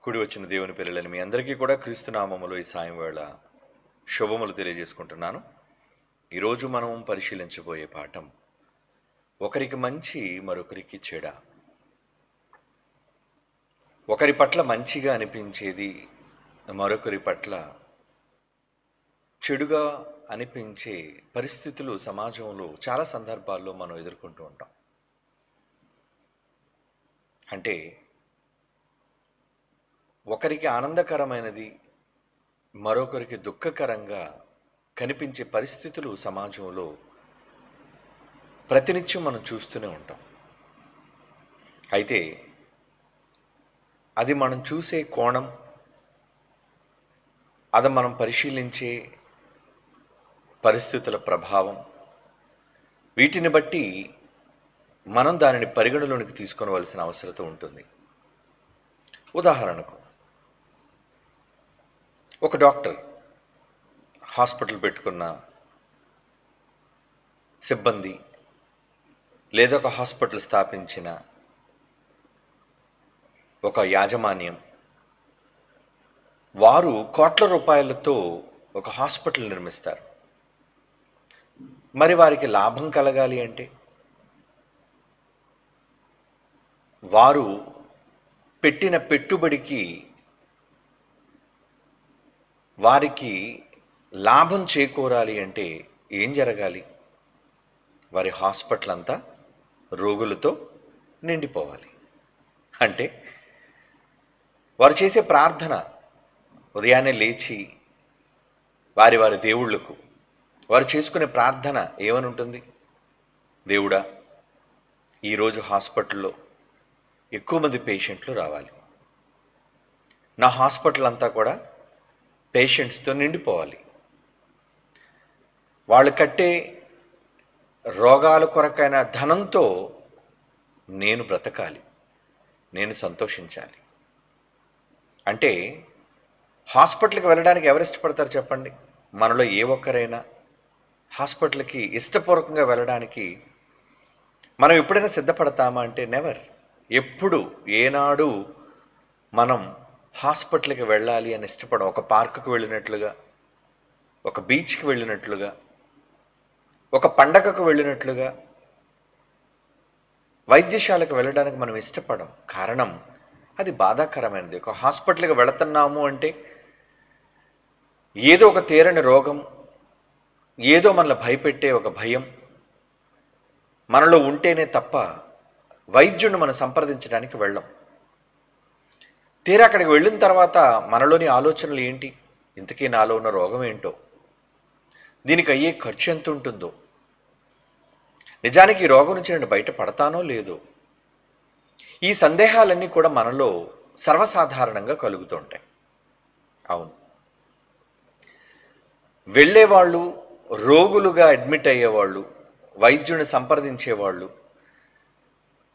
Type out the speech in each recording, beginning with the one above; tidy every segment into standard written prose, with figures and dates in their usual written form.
కూడి వచ్చిన దేవుని పిల్లలని మీ అందరికీ కూడా క్రీస్తు నామములో ఈ సాయం వేళ శుభములు తెలియజేసుకుంటున్నాను. ఈరోజు మనం పరిశీలించబోయే పాఠం ఒకరికి మంచి మరొకరికి చెడ. ఒకరి పట్ల మంచిగా అనిపించేది మరొకరి పట్ల చెడుగా అనిపించే పరిస్థితులు సమాజంలో చాలా సందర్భాల్లో మనం ఎదుర్కొంటూ ఉంటాం. అంటే ఒకరికి ఆనందకరమైనది మరొకరికి దుఃఖకరంగా కనిపించే పరిస్థితులు సమాజంలో ప్రతినిత్యం మనం చూస్తూనే ఉంటాం. అయితే అది మనం చూసే కోణం, అది మనం పరిశీలించే పరిస్థితుల ప్రభావం, వీటిని బట్టి మనం దానిని పరిగణలోనికి తీసుకోవలసిన అవసరం ఉంటుంది. ఉదాహరణకు ఒక డాక్టర్, హాస్పిటల్ పెట్టుకున్న సిబ్బంది, లేదా ఒక హాస్పిటల్ స్థాపించిన ఒక యాజమాన్యం, వారు కోట్ల రూపాయలతో ఒక హాస్పిటల్ నిర్మిస్తారు. మరి వారికి లాభం కలగాలి అంటే వారు పెట్టిన పెట్టుబడికి వారికి లాభం చేకూరాలి అంటే ఏం జరగాలి? వారి హాస్పిటల్ అంతా రోగులతో నిండిపోవాలి. అంటే వారు చేసే ప్రార్థన, ఉదయాన్నే లేచి వారి దేవుళ్ళకు వారు చేసుకునే ప్రార్థన ఏమని ఉంటుంది? దేవుడా, ఈరోజు హాస్పిటల్లో ఎక్కువ మంది పేషెంట్లు రావాలి, నా హాస్పిటల్ అంతా కూడా పేషెంట్స్తో నిండిపోవాలి, వాళ్ళు కట్టే రోగాల కొరకైన ధనంతో నేను బ్రతకాలి, నేను సంతోషించాలి. అంటే హాస్పిటల్కి వెళ్ళడానికి ఎవరు ఇష్టపడతారు చెప్పండి? మనలో ఏ ఒక్కరైనా హాస్పిటల్కి ఇష్టపూర్వకంగా వెళ్ళడానికి మనం ఎప్పుడైనా సిద్ధపడతామా అంటే నెవర్. ఎప్పుడు ఏనాడు మనం హాస్పిటల్కి వెళ్ళాలి అని ఇష్టపడం. ఒక పార్కుకు వెళ్ళినట్లుగా, ఒక బీచ్కి వెళ్ళినట్లుగా, ఒక పండగకు వెళ్ళినట్లుగా వైద్యశాలకు వెళ్ళడానికి మనం ఇష్టపడం. కారణం అది బాధాకరమైనది. ఒక హాస్పిటల్కి వెళుతున్నాము అంటే ఏదో ఒక తీరని రోగం, ఏదో మనల్ని భయపెట్టే ఒక భయం మనలో ఉంటేనే తప్ప వైద్యుడిని మనం సంప్రదించడానికి వెళ్ళం. తీరా అక్కడికి వెళ్ళిన తర్వాత మనలోని ఆలోచనలు ఏంటి? ఇంతకీ నాలో ఉన్న రోగం ఏంటో, దీనికి అయ్యే ఖర్చు ఎంత ఉంటుందో, నిజానికి ఈ రోగం నుంచి నేను బయటపడతానో లేదో, ఈ సందేహాలన్నీ కూడా మనలో సర్వసాధారణంగా కలుగుతుంటాయి. అవును, వెళ్ళేవాళ్ళు, రోగులుగా అడ్మిట్ అయ్యేవాళ్ళు, వైద్యుని సంప్రదించేవాళ్ళు,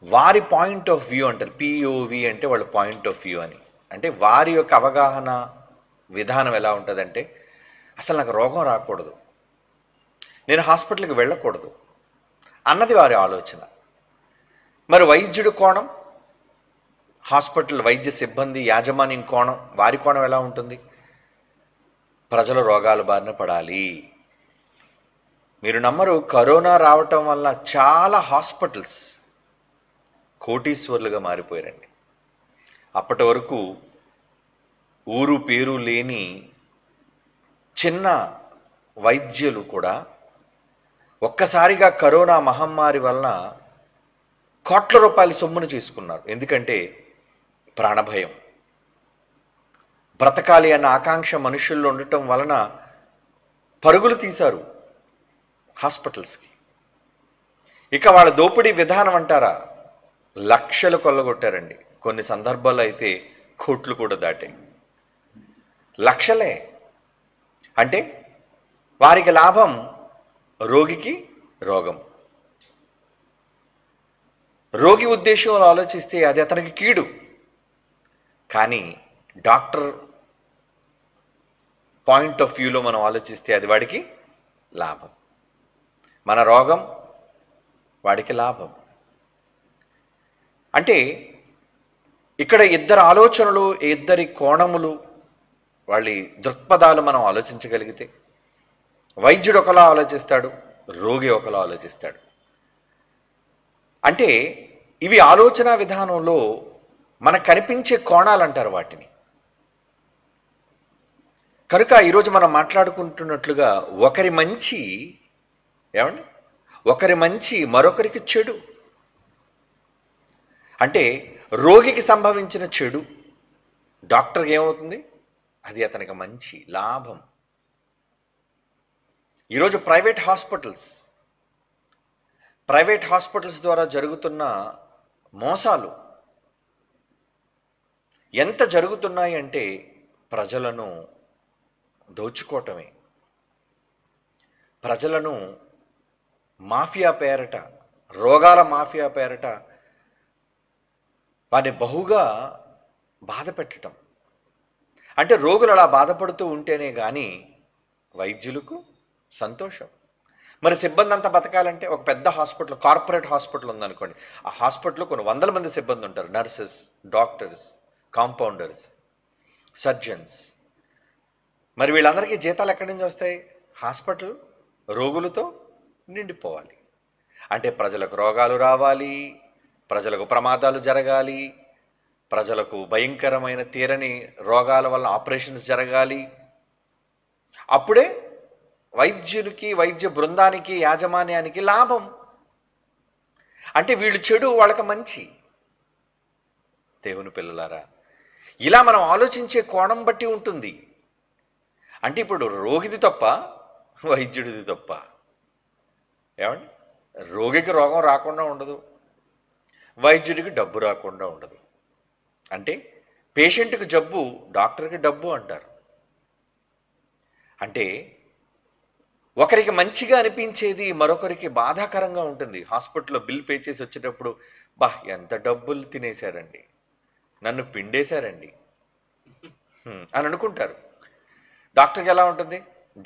వారి పాయింట్ ఆఫ్ వ్యూ అంటారు. పిఓవి అంటే వాళ్ళ పాయింట్ ఆఫ్ వ్యూ అని. అంటే వారి యొక్క అవగాహన విధానం ఎలా ఉంటుందంటే, అసలు నాకు రోగం రాకూడదు, నేను హాస్పిటల్కి వెళ్ళకూడదు అన్నది వారి ఆలోచన. మరి వైద్యుడి కోణం, హాస్పిటల్ వైద్య సిబ్బంది యాజమాన్యం కోణం, వారి కోణం ఎలా ఉంటుంది? ప్రజలు రోగాల బారిన పడాలి. మీరు నమ్మరు, కరోనా రావటం వల్ల చాలా హాస్పిటల్స్ కోటీశ్వర్లుగా మారిపోయారండి. అప్పటి వరకు ఊరు పేరు లేని చిన్న వైద్యులు కూడా ఒక్కసారిగా కరోనా మహమ్మారి వలన కోట్ల రూపాయల సొమ్మును చేసుకున్నారు. ఎందుకంటే ప్రాణభయం, బ్రతకాలి అన్న ఆకాంక్ష మనుషుల్లో ఉండటం వలన పరుగులు తీశారు హాస్పిటల్స్కి. ఇక వాళ్ళ దోపిడీ విధానం అంటారా, లక్షలు కొల్లగొట్టారండి. కొన్ని సందర్భాల్లో అయితే కోట్లు కూడా దాటాయి. లక్షలే. అంటే వారికి లాభం, రోగికి రోగం. రోగి ఉద్దేశంలో ఆలోచిస్తే అది అతనికి కీడు. కానీ డాక్టర్ పాయింట్ ఆఫ్ వ్యూలో మనం ఆలోచిస్తే అది వాడికి లాభం. మన రోగం వాడికి లాభం. అంటే ఇక్కడ ఇద్దరు ఆలోచనలు, ఇద్దరి కోణములు, వాళ్ళ దృక్పథాలు మనం ఆలోచించగలిగితే వైద్యుడు ఒకలా ఆలోచిస్తాడు, రోగి ఒకలా ఆలోచిస్తాడు. అంటే ఇవి ఆలోచన విధానంలో మనకు కనిపించే కోణాలు అంటారు వాటిని. కనుక ఈరోజు మనం మాట్లాడుకుంటున్నట్లుగా ఒకరి మంచి ఒకరి మంచి మరొకరికి చెడు. అంటే రోగికి సంభవించిన చెడు డాక్టర్కి ఏమవుతుంది? అది అతనికి మంచి లాభం. ఈరోజు ప్రైవేట్ హాస్పిటల్స్ ద్వారా జరుగుతున్న మోసాలు ఎంత జరుగుతున్నాయి అంటే ప్రజలను దోచుకోవటమే. ప్రజలను మాఫియా పేరట, రోగాల మాఫియా పేరట వారిని బహుగా బాధ పెట్టడం. అంటే రోగులు అలా బాధపడుతూ ఉంటేనే కానీ వైద్యులకు సంతోషం. మరి సిబ్బంది అంతా బతకాలంటే ఒక పెద్ద హాస్పిటల్, కార్పొరేట్ హాస్పిటల్ ఉందనుకోండి, ఆ హాస్పిటల్లో కొన్ని వందల మంది సిబ్బంది ఉంటారు. Nurses, doctors, compounders, surgeons. మరి వీళ్ళందరికీ జీతాలు ఎక్కడి నుంచి వస్తాయి? హాస్పిటల్ రోగులతో నిండిపోవాలి. అంటే ప్రజలకు రోగాలు రావాలి, ప్రజలకు ప్రమాదాలు జరగాలి, ప్రజలకు భయంకరమైన తీరని రోగాల వల్ల ఆపరేషన్స్ జరగాలి. అప్పుడే వైద్యులకి, వైద్య బృందానికి, యాజమాన్యానికి లాభం. అంటే వీళ్ళు చెడు, వాళ్ళకి మంచి. దేవుని పిల్లలారా, ఇలా మనం ఆలోచించే కోణం బట్టి ఉంటుంది. అంటే ఇప్పుడు రోగిది తప్ప, వైద్యుడిది తప్ప? ఏమండి, రోగికి రోగం రాకుండా ఉండదు, వైద్యుడికి డబ్బు రాకుండా ఉండదు. అంటే పేషెంట్కి జబ్బు, డాక్టర్కి డబ్బు అంటారు. అంటే ఒకరికి మంచిగా అనిపించేది మరొకరికి బాధాకరంగా ఉంటుంది. హాస్పిటల్లో బిల్ పే చేసి వచ్చేటప్పుడు, ఎంత డబ్బులు తినేశారండి, నన్ను పిండేశారండి అని అనుకుంటారు. డాక్టర్కి ఎలా ఉంటుంది?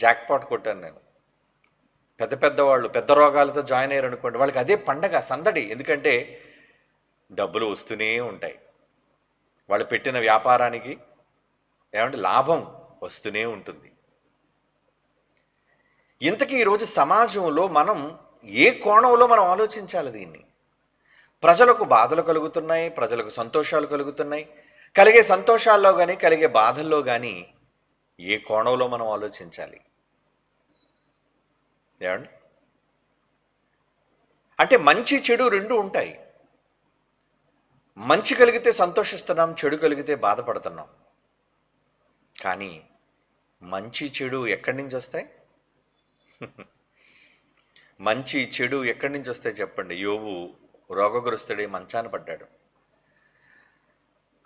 జాక్పాట్ కొట్టాను నేను. పెద్దవాళ్ళు పెద్ద రోగాలతో జాయిన్ అయ్యారు అనుకోండి, వాళ్ళకి అదే పండగ, సందడి. ఎందుకంటే డబ్బులు వస్తూనే ఉంటాయి. వాళ్ళు పెట్టిన వ్యాపారానికి లాభం వస్తూనే ఉంటుంది. ఇంతకీ ఈరోజు సమాజంలో మనం ఏ కోణంలో మనం ఆలోచించాలి దీన్ని? ప్రజలకు బాధలు కలుగుతున్నాయి, ప్రజలకు సంతోషాలు కలుగుతున్నాయి. కలిగే సంతోషాల్లో కానీ, కలిగే బాధల్లో కానీ ఏ కోణంలో మనం ఆలోచించాలి? ఏమండి, అంటే మంచి చెడు రెండు ఉంటాయి. మంచి కలిగితే సంతోషిస్తున్నాం, చెడు కలిగితే బాధపడుతున్నాం. కానీ మంచి చెడు ఎక్కడి నుంచి వస్తాయి? మంచి చెడు ఎక్కడి నుంచి వస్తాయి చెప్పండి? యోబు రోగగ్రస్తుడే మంచాన పడ్డాడు,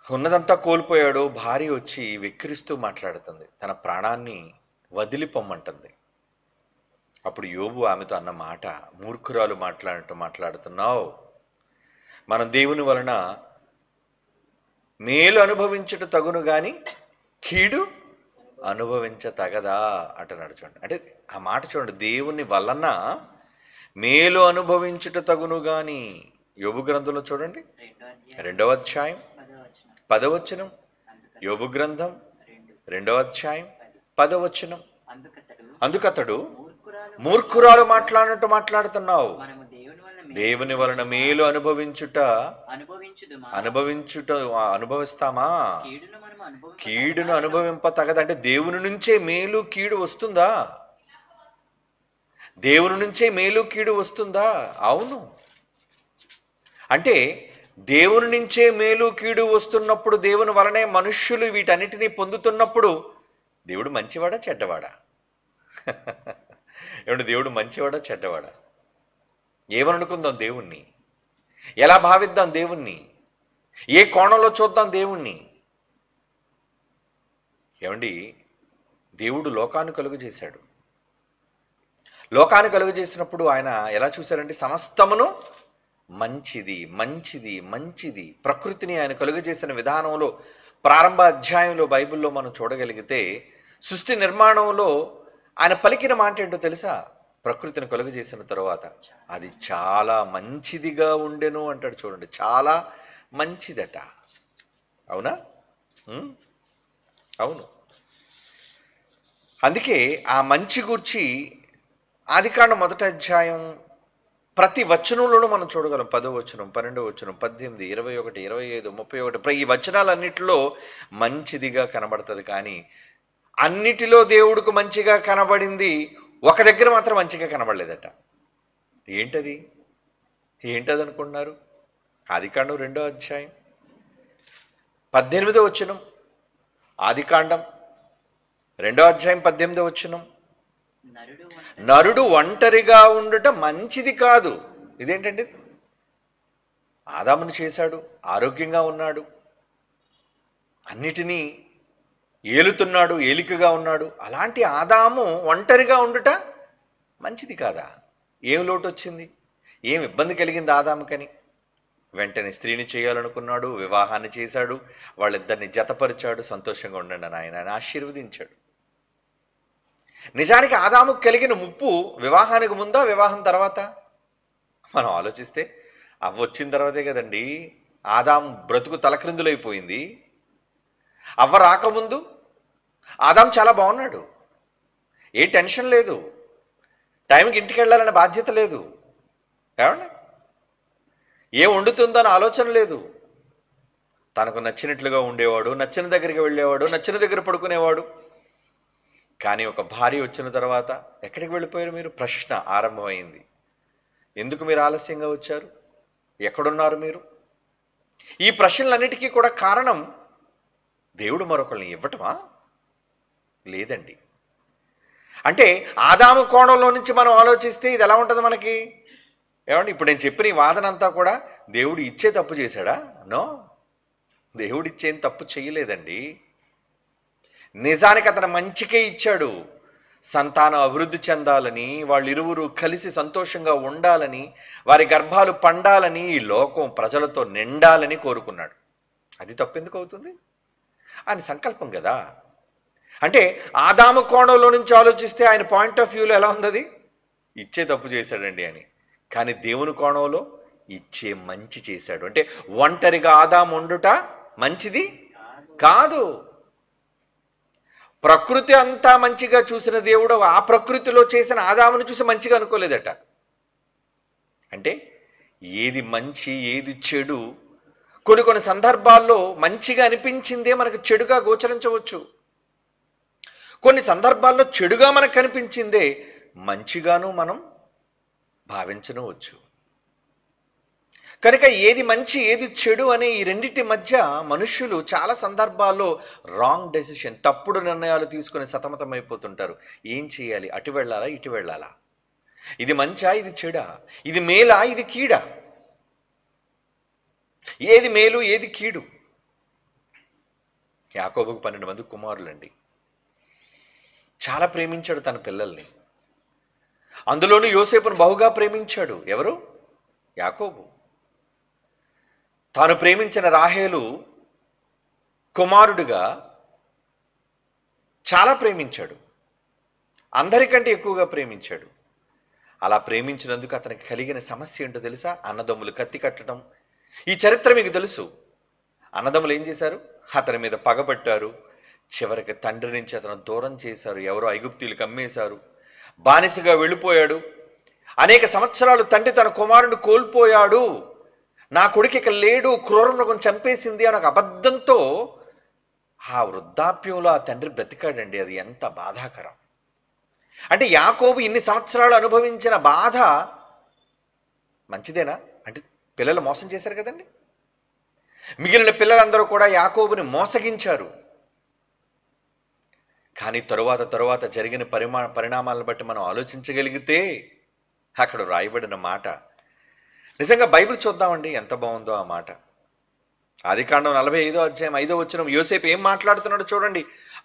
ఉన్నదంతా కోల్పోయాడు. భార్య వచ్చి వెక్కిరిస్తూ మాట్లాడుతుంది, తన ప్రాణాన్ని వదిలిపోమ్మంటుంది. అప్పుడు యోబు ఆమెతో అన్న మాట, మూర్ఖురాలు మాట్లాడుతున్నావు, మనం దేవుని వలన మేలు అనుభవించుట తగును గాని కీడు అనుభవించతగదా అంటున్నాడు. చూడండి, అంటే ఆ మాట చూడండి, దేవుని వలన మేలు అనుభవించుట తగును గాని. యోబు గ్రంథంలో చూడండి, 2వ అధ్యాయం 10వ వచనం. యోబు గ్రంథం 2వ అధ్యాయం 10వ వచనం. అందుకతడు, మూర్ఖురాలు మాట్లాడుతున్నావు, దేవుని వలన మేలు అనుభవిస్తామా? కీడును అనుభవింప తగదంటే దేవుని నుంచే మేలు కీడు వస్తుందా? దేవుని నుంచే మేలు కీడు వస్తుందా? అవును. అంటే దేవుని నుంచే మేలు కీడు వస్తున్నప్పుడు, దేవుని వలనే మనుష్యులు వీటన్నిటినీ పొందుతున్నప్పుడు దేవుడు మంచివాడా చెడ్డవాడా? ఏమంటే దేవుడు మంచివాడా చెడ్డవాడా? ఏమనుకుందాం దేవుణ్ణి? ఎలా భావిద్దాం దేవుణ్ణి? ఏ కోణంలో చూద్దాం దేవుణ్ణి? ఏమండి, దేవుడు లోకాన్ని కలుగు చేశాడు. లోకాన్ని కలుగు చేసినప్పుడు ఆయన ఎలా చూశారంటే, సమస్తమును మంచిది మంచిది మంచిది. ప్రకృతిని ఆయన కలుగు చేసిన విధానంలో ప్రారంభ అధ్యాయంలో బైబిల్లో మనం చూడగలిగితే, సృష్టి నిర్మాణంలో ఆయన పలికిన మాట ఏంటో తెలుసా? ప్రకృతిని కలుగు చేసిన తర్వాత అది చాలా మంచిదిగా ఉండెను అంటాడు. చూడండి, చాలా మంచిదట. అవునా? అవును. అందుకే ఆ మంచి గూర్చి ఆదికాండం 1వ అధ్యాయం ప్రతి వచనంలోనూ మనం చూడగలం. 10వ వచనం, 12వ వచనం, 18, 21, 25, 31 ఈ వచనాలన్నిటిలో మంచిదిగా కనబడుతుంది. కానీ అన్నిటిలో దేవుడికి మంచిగా కనబడింది, ఒక దగ్గర మాత్రం మంచిగా కనబడలేదట. ఏంటది? ఏంటది అనుకుంటున్నారు? ఆదికాండం 2వ అధ్యాయం 18వ వచనం. ఆదికాండం 2వ అధ్యాయం 18వ వచనం. నరుడు ఒంటరిగా ఉండుట మంచిది కాదు. ఇదేంటండి? ఆదామును చేశాడు, ఆరోగ్యంగా ఉన్నాడు, అన్నిటినీ ఏలుతున్నాడు, ఏలికగా ఉన్నాడు. అలాంటి ఆదాము ఒంటరిగా ఉండుట మంచిది కాదా? ఏం లోటు వచ్చింది? ఏం ఇబ్బంది కలిగింది ఆదాముకని? వెంటనే స్త్రీని చేయాలనుకున్నాడు, వివాహాన్ని చేశాడు, వాళ్ళిద్దరిని జతపరిచాడు. సంతోషంగా ఉండండి ఆయన ఆశీర్వదించాడు. నిజానికి ఆదాముకు కలిగిన ముప్పు వివాహానికి ముందా, వివాహం తర్వాత? మనం ఆలోచిస్తే అవ్వ వచ్చిన తర్వాతే కదండి ఆదాము బ్రతుకు తలక్రిందులైపోయింది. అవ్వ రాకముందు ఆదాము చాలా బాగున్నాడు, ఏ టెన్షన్ లేదు, టైంకి ఇంటికి వెళ్ళాలనే బాధ్యత లేదు, ఏమండి ఏం వండుతుందో అని ఆలోచన లేదు. తనకు నచ్చినట్లుగా ఉండేవాడు, నచ్చిన దగ్గరికి వెళ్ళేవాడు, నచ్చిన దగ్గర పడుకునేవాడు. కానీ ఒక భార్య వచ్చిన తర్వాత ఎక్కడికి వెళ్ళిపోయారు మీరు? ప్రశ్న ఆరంభమైంది. ఎందుకు మీరు ఆలస్యంగా వచ్చారు? ఎక్కడున్నారు మీరు? ఈ ప్రశ్నలన్నిటికీ కూడా కారణం దేవుడు మరొకరిని ఇవ్వటమా? లేదండి. అంటే ఆదాము కోణంలో నుంచి మనం ఆలోచిస్తే ఇది ఎలా ఉంటుంది మనకి? ఏమండి ఇప్పుడు నేను చెప్పిన ఈ వాదన అంతా కూడా దేవుడు ఇచ్చే తప్పు చేశాడా? నో, దేవుడు ఇచ్చేం తప్పు చేయలేదండి. నిజానికి అతను మంచికే ఇచ్చాడు. సంతానం అభివృద్ధి చెందాలని, వాళ్ళిరువురు కలిసి సంతోషంగా ఉండాలని, వారి గర్భాలు పండాలని, ఈ లోకం ప్రజలతో నిండాలని కోరుకున్నాడు. అది తప్పెందుకు అవుతుంది? ఆయన సంకల్పం కదా. అంటే ఆదాము కోణంలో నుంచి ఆలోచిస్తే ఆయన పాయింట్ ఆఫ్ వ్యూలో ఎలా ఉంది? అది ఇచ్చే తప్పు చేశాడండి అని. కానీ దేవుని కోణంలో ఇచ్చే మంచి చేశాడు. అంటే ఒంటరిగా ఆదాము ఉండుట మంచిది కాదు. ప్రకృతి అంతా మంచిగా చూసిన దేవుడు ఆ ప్రకృతిలో చేసిన ఆదామును చూసి మంచిగా అనుకోలేదట. అంటే ఏది మంచి ఏది చెడు, కొన్ని సందర్భాల్లో మంచిగా అనిపించిందే మనకు చెడుగా గోచరించవచ్చు. కొన్ని సందర్భాల్లో చెడుగా మనకు కనిపించిందే మంచిగాను మనం భావించవచ్చు. కనుక ఏది మంచి ఏది చెడు అనే ఈ రెండింటి మధ్య మనుష్యులు చాలా సందర్భాల్లో రాంగ్ డెసిషన్, తప్పుడు నిర్ణయాలు తీసుకుని సతమతమైపోతుంటారు. ఏం చేయాలి? అటు వెళ్ళాలా, ఇటు వెళ్ళాలా? ఇది మంచా, ఇది చెడా? ఇది మేలా, ఇది కీడా? ఏది మేలు, ఏది కీడు? యాకోబుకు 12 మంది కుమారులండి. చాలా ప్రేమించాడు తన పిల్లల్ని. అందులోనూ యోసేపును బహుగా ప్రేమించాడు. ఎవరు? యాకోబు. తాను ప్రేమించిన రాహేలు కుమారుడిగా చాలా ప్రేమించాడు, అందరికంటే ఎక్కువగా ప్రేమించాడు. అలా ప్రేమించినందుకు అతనికి కలిగిన సమస్య ఏంటో తెలుసా? అన్నదమ్ములు కత్తి కట్టడం. ఈ చరిత్ర మీకు తెలుసు. అన్నదమ్ములు ఏం చేశారు? అతని మీద పగబట్టారు. చివరికి తండ్రి నుంచి అతను దూరం చేశారు. ఎవరో ఐగుప్తీయులకు అమ్మేశారు. బానిసగా వెళ్ళిపోయాడు. అనేక సంవత్సరాలు తండ్రి తన కుమారుని కోల్పోయాడు. నా కొడుకు ఇక లేడు, క్రూరమృగం చంపేసింది అని ఒక అబద్ధంతో ఆ వృద్ధాప్యంలో ఆ తండ్రి బ్రతికాడండి. అది ఎంత బాధాకరం. అంటే యాకోబు ఇన్ని సంవత్సరాలు అనుభవించిన బాధ మంచిదేనా? అంటే పిల్లలు మోసం చేశారు కదండి. మిగిలిన పిల్లలందరూ కూడా యాకోబుని మోసగించారు. కానీ తరువాత జరిగిన పరిణామాలను బట్టి మనం ఆలోచించగలిగితే అక్కడ రాయబడిన మాట నిజంగా బైబిల్ చూద్దామండి, ఎంత బాగుందో ఆ మాట. ఆదికాండం 45వ అధ్యాయం 5వ వచనం. యోసేపు ఏం మాట్లాడుతున్నాడో చూడండి.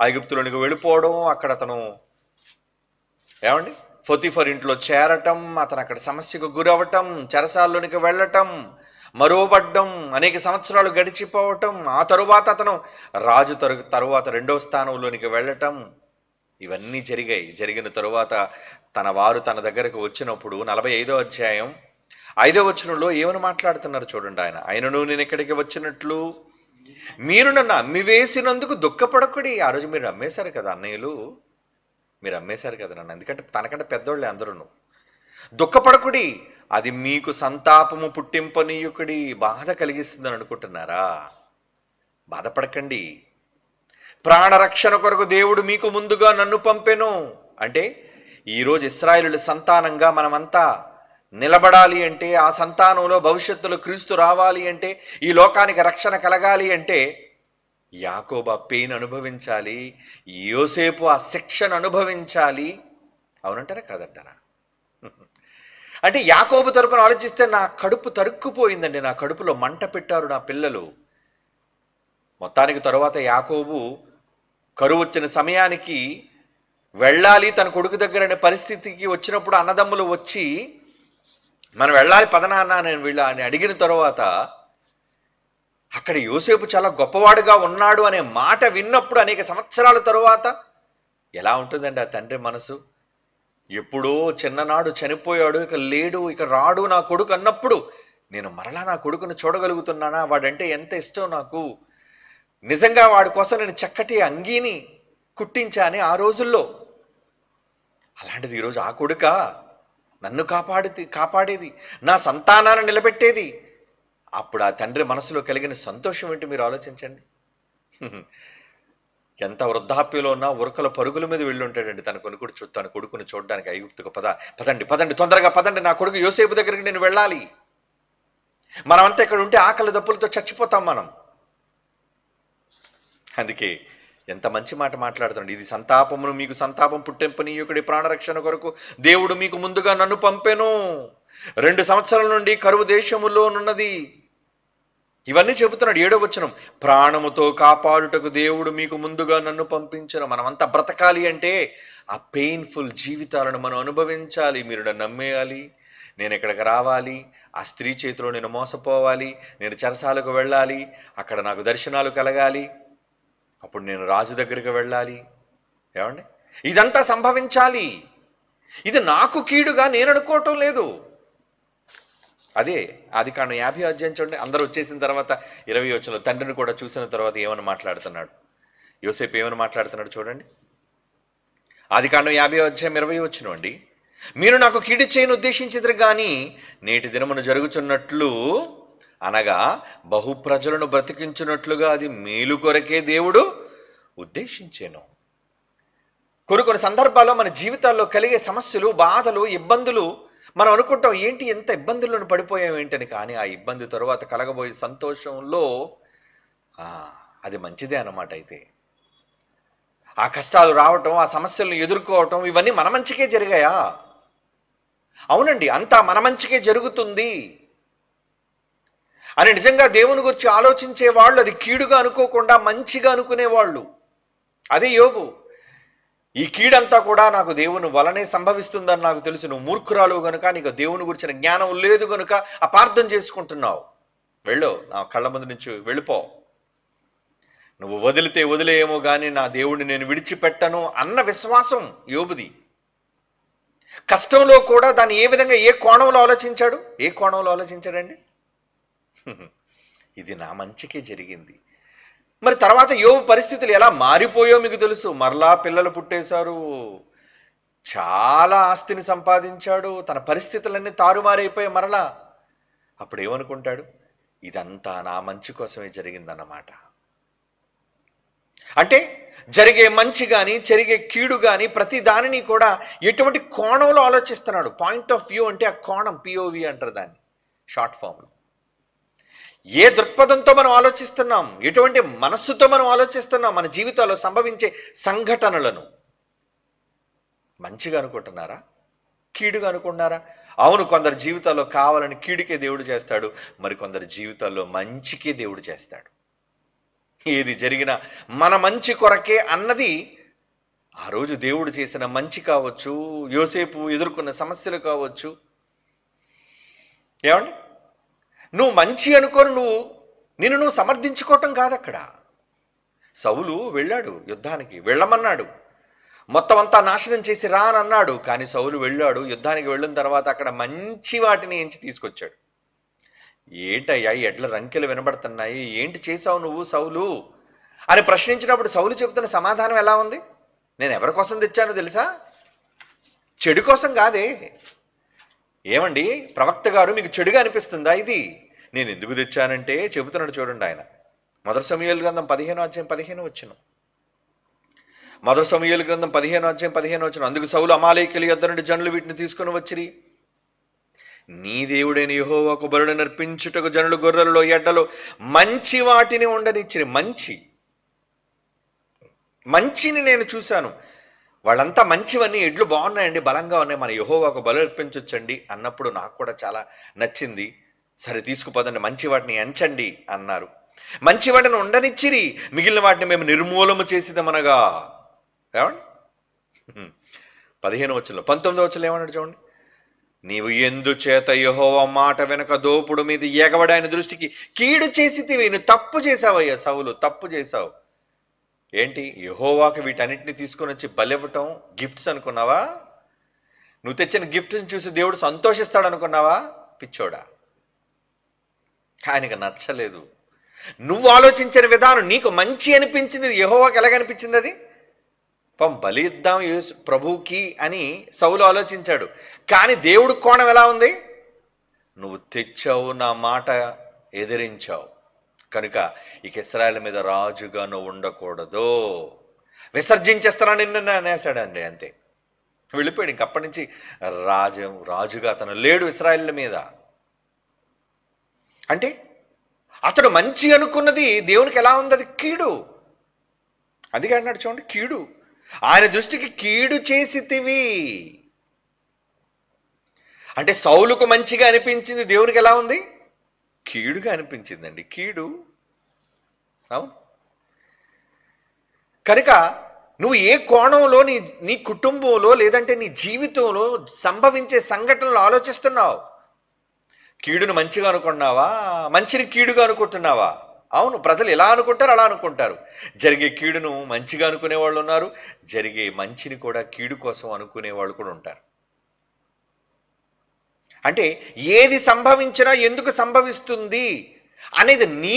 ఐగుప్తులోనికి వెళ్ళిపోవడం, అక్కడ అతను ఏమండి పొతిఫర్ ఇంట్లో చేరటం, అతను అక్కడ సమస్యకు గురవటం, చెరసాల్లోనికి వెళ్ళటం, మరోబడ్డం, అనేక సంవత్సరాలు గడిచిపోవటం, ఆ తరువాత అతను రాజు తరువాత 2వ స్థానంలోనికి వెళ్ళటం, ఇవన్నీ జరిగాయి. జరిగిన తరువాత తన వారు తన దగ్గరకు వచ్చినప్పుడు 45వ అధ్యాయం 5వ వచనంలో ఏమని మాట్లాడుతున్నారు చూడండి. ఆయనను నేను ఇక్కడికి వచ్చినట్లు మీరు నన్ను అమ్మివేసినందుకు దుఃఖపడకుడి. ఆ రోజు మీరు అమ్మేశారు కదా అన్నయ్యలు, మీరు అమ్మేశారు కదా నన్ను, ఎందుకంటే తనకంటే పెద్దోళ్ళే అందరూ. దుఃఖపడకుడి, అది మీకు సంతాపము పుట్టింపనీయుకుడి, బాధ కలిగిస్తుందని అనుకుంటున్నారా? బాధపడకండి. ప్రాణరక్షణ కొరకు దేవుడు మీకు ముందుగా నన్ను పంపెను. అంటే ఈరోజు ఇశ్రాయేలు సంతానంగా మనమంతా నిలబడాలి అంటే, ఆ సంతానంలో భవిష్యత్తులో క్రీస్తు రావాలి అంటే, ఈ లోకానికి రక్షణ కలగాలి అంటే యాకోబు ఆ పెయిన్ అనుభవించాలి, యోసేపు ఆ శిక్షను అనుభవించాలి. అవునంటారా కాదంటారా? అంటే యాకోబు తరపున ఆలోచిస్తే నా కడుపు తరుక్కుపోయిందండి, నా కడుపులో మంట పెట్టారు నా పిల్లలు. మొత్తానికి తరువాత యాకోబు కరువు వచ్చిన సమయానికి వెళ్ళాలి తన కొడుకు దగ్గర అనే పరిస్థితికి వచ్చినప్పుడు అన్నదమ్ములు వచ్చి మనం వెళ్ళాలి పదనాన్న నేను వీళ్ళ అని అడిగిన తర్వాత అక్కడ యోసేపు చాలా గొప్పవాడుగా ఉన్నాడు అనే మాట విన్నప్పుడు అనేక సంవత్సరాల తరువాత ఎలా ఉంటుందండి ఆ తండ్రి మనసు? ఎప్పుడో చిన్ననాడు చనిపోయాడు, ఇక లేడు, ఇక రాడు నా కొడుకు అన్నప్పుడు నేను మరలా నా కొడుకును చూడగలుగుతున్నానా? వాడంటే ఎంత ఇష్టం నాకు, నిజంగా వాడి కోసం నేను చక్కటి అంగీని కుట్టించాని ఆ రోజుల్లో. అలాంటిది ఈరోజు ఆ కొడుక నన్ను కాపాడేది, నా సంతానాన్ని నిలబెట్టేది. అప్పుడు ఆ తండ్రి మనసులో కలిగిన సంతోషం ఏంటి మీరు ఆలోచించండి. ఎంత వృద్ధాప్యంలో ఉన్నా ఉరకల పరుగుల మీద వెళ్ళి ఉంటాడండి తన కొడుకుని చూడడానికి ఐగుప్తుకు. పదండి తొందరగా పదండి, నా కొడుకు యోసేపు దగ్గరికి నేను వెళ్ళాలి. మనమంతా ఇక్కడ ఉంటే ఆకలి దప్పులతో చచ్చిపోతాం మనం. అందుకే ఎంత మంచి మాట మాట్లాడుతున్నాడు. ఇది సంతాపమును మీకు సంతాపం పుట్టింపనీయుకుడి, ప్రాణరక్షణ కొరకు దేవుడు మీకు ముందుగా నన్ను పంపెను. 2 సంవత్సరాల నుండి కరువు దేశములోనున్నది. ఇవన్నీ చెబుతున్నాడు. 7వ వచనం, ప్రాణముతో కాపాడుటకు దేవుడు మీకు ముందుగా నన్ను పంపించను. మనమంతా బ్రతకాలి అంటే ఆ పెయిన్ఫుల్ జీవితాలను మనం అనుభవించాలి. మీరు నన్ను నమ్మేయాలి, నేను ఇక్కడికి రావాలి, ఆ స్త్రీ చేతిలో నేను మోసపోవాలి, నేను చెరసాలకు వెళ్ళాలి, అక్కడ నాకు దర్శనాలు కలగాలి, అప్పుడు నేను రాజు దగ్గరికి వెళ్ళాలి. ఏమండి, ఇదంతా సంభవించాలి. ఇది నాకు కీడుగా నేను అనుకోవటం లేదు. అదే ఆదికాండం 50 అధ్యాయం చూడండి. అందరూ వచ్చేసిన తర్వాత 20 వచనంలో తండ్రిని కూడా చూసిన తర్వాత ఏమని మాట్లాడుతున్నాడు యోసేపు, ఏమని మాట్లాడుతున్నాడు చూడండి. ఆదికాండం 50 అధ్యాయం 20 వచనం అండి. మీరు నాకు కీడు చేయను ఉద్దేశించిద్దరు కానీ నేటి దినమును జరుగుచున్నట్లు అనగా బహు ప్రజలను బ్రతికించున్నట్లుగా అది మేలు కొరకే దేవుడు ఉద్దేశించాను. కొన్ని సందర్భాల్లో మన జీవితాల్లో కలిగే సమస్యలు, బాధలు, ఇబ్బందులు మనం అనుకుంటాం ఏంటి ఎంత ఇబ్బందులను పడిపోయాం ఏంటని. కానీ ఆ ఇబ్బంది తరువాత కలగబోయే సంతోషంలో అది మంచిదే అన్నమాట. అయితే ఆ కష్టాలు రావటం, ఆ సమస్యలను ఎదుర్కోవటం ఇవన్నీ మన మంచికే జరిగాయా? అవునండి, అంతా మన మంచికే జరుగుతుంది అని నిజంగా దేవుని గురించి ఆలోచించే వాళ్ళు అది కీడుగా అనుకోకుండా మంచిగా అనుకునేవాళ్ళు. అదే యోబు. ఈ కీడంతా కూడా నాకు దేవుని వలనే సంభవిస్తుందని నాకు తెలుసు, నువ్వు మూర్ఖురాలు గనుక, నీకు దేవుని గురించిన జ్ఞానం లేదు గనుక అపార్థం చేసుకుంటున్నావు, వెళ్ళు, నా కళ్ళ ముందు నుంచి వెళ్ళిపో, నువ్వు వదిలితే వదిలేయేమో కానీ నా దేవుడిని నేను విడిచిపెట్టను అన్న విశ్వాసం యోబుది. కష్టంలో కూడా దాన్ని ఏ విధంగా ఏ కోణంలో ఆలోచించాడండి? ఇది నా మంచికే జరిగింది. మరి తర్వాత యోబు పరిస్థితులు ఎలా మారిపోయో మీకు తెలుసు. మరలా పిల్లలు పుట్టేశారు, చాలా ఆస్తిని సంపాదించాడు, తన పరిస్థితులన్నీ తారుమారైపోయాయి మరలా. అప్పుడు ఏమనుకుంటాడు? ఇదంతా నా మంచి కోసమే జరిగిందన్నమాట. అంటే జరిగే మంచి కానీ జరిగే కీడు కానీ ప్రతి దానిని కూడా ఎటువంటి కోణంలో ఆలోచిస్తున్నాడు. పాయింట్ ఆఫ్ వ్యూ అంటే ఆ కోణం, పిఓవి అంటారు దాన్ని షార్ట్ ఫామ్లో. ఏ దృక్పథంతో మనం ఆలోచిస్తున్నాం, ఎటువంటి మనస్సుతో మనం ఆలోచిస్తున్నాం, మన జీవితాల్లో సంభవించే సంఘటనలను మంచిగా అనుకుంటున్నారా, కీడుగా అనుకుంటున్నారా? అవును, కొందరి జీవితాల్లో కావాలని కీడుకే దేవుడు చేస్తాడు, మరి కొందరి జీవితాల్లో మంచికే దేవుడు చేస్తాడు. ఏది జరిగినా మన మంచి కొరకే అన్నది ఆ రోజు దేవుడు చేసిన మంచి కావచ్చు, యోసేపు ఎదుర్కొన్న సమస్యలు కావచ్చు. ఏమండి, నువ్వు మంచి అనుకొని నువ్వు సమర్థించుకోవటం కాదు. అక్కడ సౌలు వెళ్ళాడు, యుద్ధానికి వెళ్ళమన్నాడు, మొత్తం అంతా నాశనం చేసి రానన్నాడు. కానీ సౌలు వెళ్ళాడు, యుద్ధానికి వెళ్ళిన తర్వాత అక్కడ మంచి వాటిని ఎంచి తీసుకొచ్చాడు. ఏంటయ్యా ఈ ఎడ్ల రంకెలు వినబడుతున్నాయి, ఏంటి చేసావు నువ్వు సౌలు అని ప్రశ్నించినప్పుడు సౌలు చెబుతున్న సమాధానం ఎలా ఉంది? నేను ఎవరి కోసం తెచ్చానో తెలుసా? చెడు కోసం కాదే. ఏమండి ప్రవక్త గారు, మీకు చెడుగా అనిపిస్తుందా ఇది? నేను ఎందుకు తెచ్చానంటే చెబుతున్నాడు చూడండి ఆయన. మొదటి సమూయేలు గ్రంథం 15:15 మొదటి సమూయేలు గ్రంథం 15:15 అందుకు సౌలు అమాలేకీయుల యొద్ద నుండి జనులు వీటిని తీసుకుని వచ్చిరి. నీ దేవుడైన యెహోవాకు బలులు నర్పించుటకు జనులు గొర్రెలలో ఎడ్లలో మంచి వాటిని ఉండనిచ్చిరి. మంచిని నేను చూశాను, వాళ్ళంతా మంచివన్నీ, ఎడ్లు బాగున్నాయండి, బలంగా ఉన్నాయి, మన యెహోవాకు బలు అర్పించొచ్చండి అన్నప్పుడు నాకు కూడా చాలా నచ్చింది. సరే తీసుకుపోదండి, మంచి వాటిని ఎంచండి అన్నారు. మంచి వాటిని ఉండనిచ్చిరి, మిగిలిన వాటిని మేము నిర్మూలము చేసిదమనగా. ఏమండి 15 19 ఏమన్నాడు చూడండి. నీవు ఎందుచేత యెహోవా మాట వెనక దోపుడు మీద ఎగబడి ఆయన దృష్టికి కీడు చేసితివి. నువ్వు తప్పు చేసావయ్యా సౌలు, తప్పు చేసావు. ఏంటి, యెహోవాకి వీటన్నిటిని తీసుకొని వచ్చి బలివ్వటం గిఫ్ట్స్ అనుకున్నావా? నువ్వు తెచ్చిన గిఫ్ట్స్ని చూసి దేవుడు సంతోషిస్తాడు అనుకున్నావా? పిచ్చోడా, ఆయనకు నచ్చలేదు. నువ్వు ఆలోచించిన విధానం, నీకు మంచి అనిపించింది, యెహోవాకి ఎలాగనిపించింది అది? బలి ఇద్దాం యేసు ప్రభువుకి అని సౌలు ఆలోచించాడు. కానీ దేవుడు కోణం ఎలా ఉంది? నువ్వు తెచ్చావు, నా మాట ఎదిరించావు కనుక ఇక ఇశ్రాయేలు మీద రాజుగా నువ్వు ఉండకూడదు, విసర్జించేస్తాను నిన్ను అనేసాడండి. అంతే, వెళ్ళిపోయాడు. ఇంకప్పటి నుంచి రాజుగా అతను లేడు ఇశ్రాయేలు మీద. అంటే అతడు మంచి అనుకున్నది దేవునికి ఎలా ఉంది? అది కీడు. అందుకే అన్నాడు చూడండి, కీడు, ఆయన దృష్టికి కీడు చేసితివి. అంటే సౌలుకు మంచిగా అనిపించింది, దేవునికి ఎలా ఉంది? కీడుగా అనిపించిందండి, కీడు. అవును. కనుక నువ్వు ఏ కోణంలో నీ కుటుంబంలో లేదంటే నీ జీవితంలో సంభవించే సంఘటనలు ఆలోచిస్తున్నావు? కీడును మంచిగా అనుకున్నావా, మంచిని కీడుగా అనుకుంటున్నావా? అవును, ప్రజలు ఎలా అనుకుంటారు అలా అనుకుంటారు. జరిగే కీడును మంచిగా అనుకునే వాళ్ళు ఉన్నారు, జరిగే మంచిని కూడా కీడు కోసం అనుకునే వాళ్ళు కూడా ఉంటారు. అంటే ఏది సంభవించినా ఎందుకు సంభవిస్తుంది అనేది నీ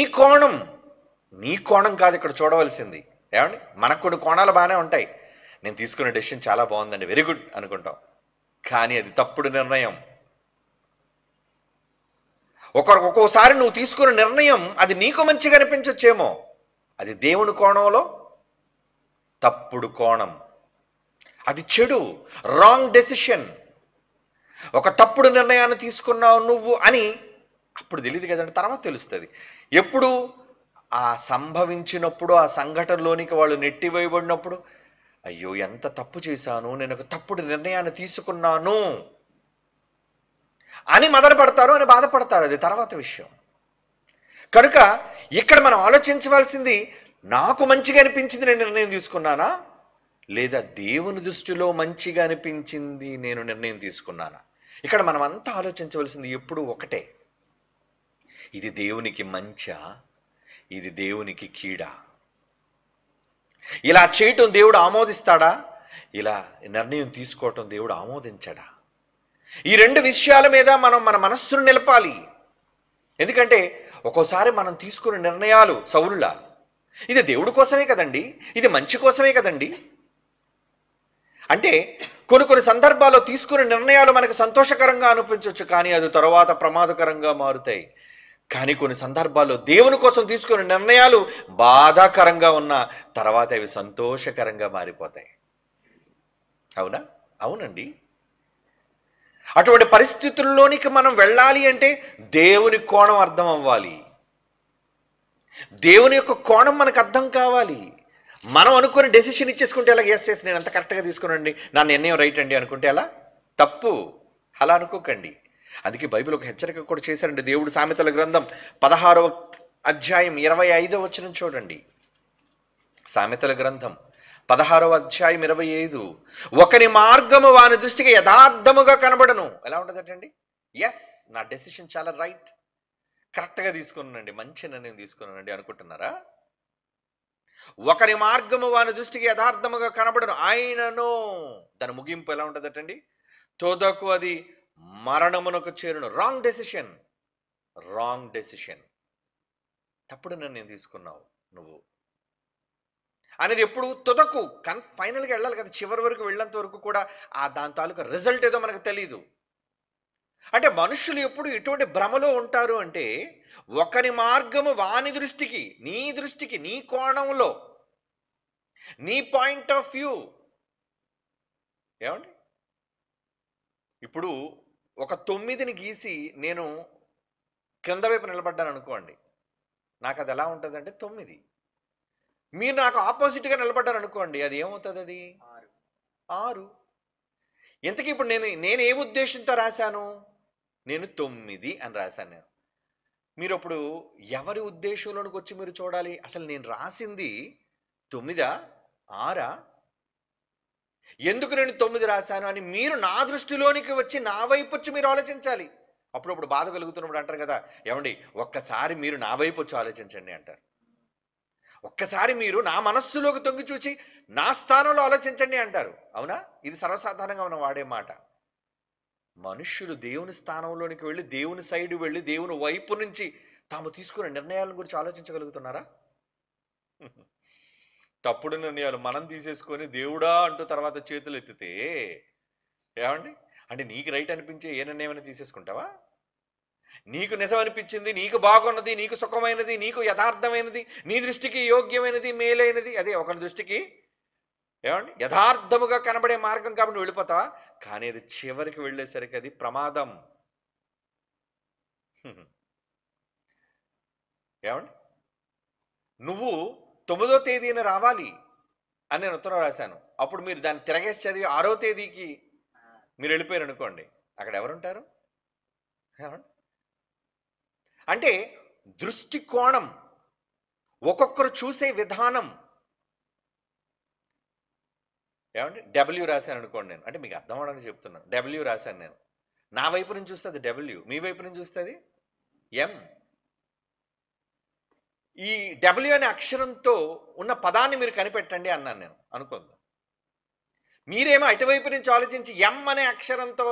కోణం కాదు ఇక్కడ చూడవలసింది. ఏమండి, మనకు కొన్ని కోణాలు బాగానే ఉంటాయి. నేను తీసుకున్న డెసిషన్ చాలా బాగుందండి, వెరీ గుడ్ అనుకుంటాం, కానీ అది తప్పుడు నిర్ణయం. ఒక్కోసారి నువ్వు తీసుకున్న నిర్ణయం అది నీకు మంచిగా అనిపించచ్చేమో, అది దేవుని కోణంలో తప్పుడు కోణం, అది చెడు, రాంగ్ డెసిషన్. ఒక తప్పుడు నిర్ణయాన్ని తీసుకున్నావు నువ్వు అని అప్పుడు తెలియదు కదండి, తర్వాత తెలుస్తుంది. ఎప్పుడు ఆ సంభవించినప్పుడు, ఆ సంఘటనలోనికి వాళ్ళు నెట్టివేయబడినప్పుడు, అయ్యో ఎంత తప్పు చేశాను, నేను ఒక తప్పుడు నిర్ణయాన్ని తీసుకున్నాను అని మదనపడతారు, అని బాధపడతారు, అది తర్వాత విషయం. కనుక ఇక్కడ మనం ఆలోచించవలసింది, నాకు మంచిగా అనిపించింది నేను నిర్ణయం తీసుకున్నానా, లేదా దేవుని దృష్టిలో మంచిగా అనిపించింది నేను నిర్ణయం తీసుకున్నానా? ఇక్కడ మనం అంతా ఆలోచించవలసింది ఎప్పుడు ఒకటే, ఇది దేవునికి మంచా, ఇది దేవునికి కీడా? ఇలా చేయటం దేవుడు ఆమోదిస్తాడా, ఇలా నిర్ణయం తీసుకోవటం దేవుడు ఆమోదించడా? ఈ రెండు విషయాల మీద మనం మన మనస్సును నిలపాలి. ఎందుకంటే ఒక్కోసారి మనం తీసుకునే నిర్ణయాలు సౌలులా, ఇది దేవుడి కోసమే కదండి, ఇది మంచి కోసమే కదండి. అంటే కొన్ని సందర్భాల్లో తీసుకునే నిర్ణయాలు మనకు సంతోషకరంగా అనిపించవచ్చు, కానీ అది తర్వాత ప్రమాదకరంగా మారుతాయి. కానీ కొన్ని సందర్భాల్లో దేవుని కోసం తీసుకునే నిర్ణయాలు బాధాకరంగా ఉన్న తర్వాత అవి సంతోషకరంగా మారిపోతాయి. అవునా? అవునండి. అటువంటి పరిస్థితుల్లోనికి మనం వెళ్ళాలి అంటే దేవుని కోణం అర్థం అవ్వాలి, దేవుని యొక్క కోణం మనకు అర్థం కావాలి. మనం అనుకుని డెసిషన్ ఇచ్చేసుకుంటే ఎలా, ఎస్ నేను అంత కరెక్ట్గా తీసుకున్నాండి, నా నిర్ణయం రైట్ అండి అనుకుంటే ఎలా? తప్పు, అలా అనుకోకండి. అందుకే బైబిల్ ఒక హెచ్చరిక కూడా చేశారండి దేవుడు. సామెతల గ్రంథం 16వ అధ్యాయం 25వ వచనం చూడండి. సామెతల గ్రంథం 16వ అధ్యాయం 25, ఒకని మార్గము వాని దృష్టికి యథార్థముగా కనబడను. ఎలా ఉంటుందటండి? ఎస్, నా డెసిషన్ చాలా రైట్, కరెక్ట్గా తీసుకున్నానండి, మంచి నిర్ణయం తీసుకున్నానండి అనుకుంటున్నారా? ఒకని మార్గము వాని దృష్టికి యథార్థముగా కనబడను, ఆయనను, దాని ముగింపు ఎలా ఉంటుందటండి? తోదకు అది మరణమునకు చేరును. రాంగ్ డెసిషన్, రాంగ్ డెసిషన్, తప్పుడు నిర్ణయం తీసుకున్నావు నువ్వు అనేది ఎప్పుడు తుదకు ఫైనల్గా వెళ్ళాలి కదా, చివరి వరకు వెళ్ళేంత వరకు కూడా దాని తాలూకా రిజల్ట్ ఏదో మనకు తెలియదు. అంటే మనుషులు ఎప్పుడు ఎటువంటి భ్రమలో ఉంటారు అంటే, ఒకరి మార్గము వాని దృష్టికి, నీ దృష్టికి, నీ కోణంలో, నీ పాయింట్ ఆఫ్ వ్యూ. ఏమండి, ఇప్పుడు ఒక 9ని గీసి నేను కింద వైపు నిలబడ్డాను అనుకోండి, నాకు అది ఎలా ఉంటుంది అంటే 9. మీరు నాకు ఆపోజిట్గా నిలబడ్డారు అనుకోండి, అది ఏమవుతుంది? అది 6. ఇంతకీ ఇప్పుడు నేను ఏ ఉద్దేశంతో రాశాను? నేను 9 అని రాశాను. మీరు అప్పుడు ఎవరి ఉద్దేశంలోనికి వచ్చి మీరు చూడాలి, అసలు నేను రాసింది 9 6? ఎందుకు నేను 9 రాశాను అని మీరు నా దృష్టిలోనికి వచ్చి నా వైపు వచ్చి మీరు ఆలోచించాలి. అప్పుడప్పుడు బాధ కలుగుతున్నప్పుడు అంటారు కదా, ఏమండి ఒక్కసారి మీరు నా వైపు వచ్చి ఆలోచించండి అంటారు. ఒక్కసారి మీరు నా మనస్సులోకి తొంగి చూసి నా స్థానంలో ఆలోచించండి అంటారు. అవునా? ఇది సర్వసాధారణంగా మనం వాడే మాట. మనుష్యులు దేవుని స్థానంలోనికి వెళ్ళి, దేవుని సైడ్ వెళ్ళి, దేవుని వైపు నుంచి తాము తీసుకున్న నిర్ణయాల గురించి ఆలోచించగలుగుతున్నారా? తప్పుడు నిర్ణయాలు మనం తీసేసుకొని దేవుడా అంటూ తర్వాత చేతులు ఎత్తితే ఏమండి, అంటే నీకు రైట్ అనిపించే ఏ నిర్ణయమైనా తీసేసుకుంటావా? నీకు నిజం అనిపించింది, నీకు బాగున్నది, నీకు సుఖమైనది, నీకు యథార్థమైనది, నీ దృష్టికి యోగ్యమైనది, మేలైనది, అదే ఒకరి దృష్టికి ఏమండి యథార్థముగా కనబడే మార్గం కాబట్టి నువ్వు వెళ్ళిపోతావా? కానీ అది చివరికి వెళ్ళేసరికి అది ప్రమాదం. ఏమండి, నువ్వు 9వ తేదీన రావాలి అని నేను ఉత్తరం రాశాను. అప్పుడు మీరు దాన్ని తిరగేసి చదివి 6వ తేదీకి మీరు వెళ్ళిపోయారు అనుకోండి, అక్కడ ఎవరుంటారు? అంటే దృష్టికోణం, ఒక్కొక్కరు చూసే విధానం. ఏమంటే డబ్ల్యూ రాశాను అనుకోండి నేను, అంటే మీకు అర్థం అవడానికి చెప్తున్నాను. డబ్ల్యూ రాశాను నేను, నా వైపు నుంచి చూస్తే అది డబ్ల్యూ, మీ వైపు నుంచి చూస్తే అది ఎం. ఈ డబ్ల్యూ అనే అక్షరంతో ఉన్న పదాన్ని మీరు కనిపెట్టండి అన్నాను నేను. అనుకుందాం మీరేమో అటువైపు నుంచి ఆలోచించి ఎం అనే అక్షరంతో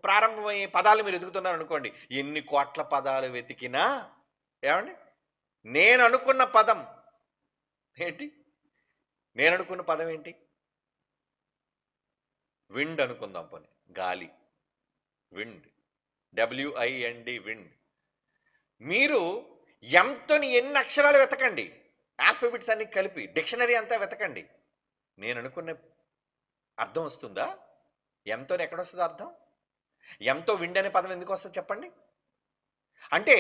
ప్రారంభమయ్యే పదాలు మీరు ఎదుగుతున్నారు అనుకోండి, ఎన్ని కోట్ల పదాలు వెతికినా ఏమండి నేను అనుకున్న పదం ఏంటి? నేను అనుకున్న పదం ఏంటి? విండ్ అనుకుందాం. పోనీ గాలి, విండ్, WIND, విండ్. మీరు ఎంతోని ఎన్ని అక్షరాలు వెతకండి, ఆల్ఫాబెట్స్ అన్ని కలిపి డిక్షనరీ అంతా వెతకండి, నేను అనుకున్న అర్థం వస్తుందా? ఎంతో ఎక్కడొస్తుంది అర్థం? ఎంతో విండ్ అనే పదం ఎందుకు వస్తుంది చెప్పండి? అంటే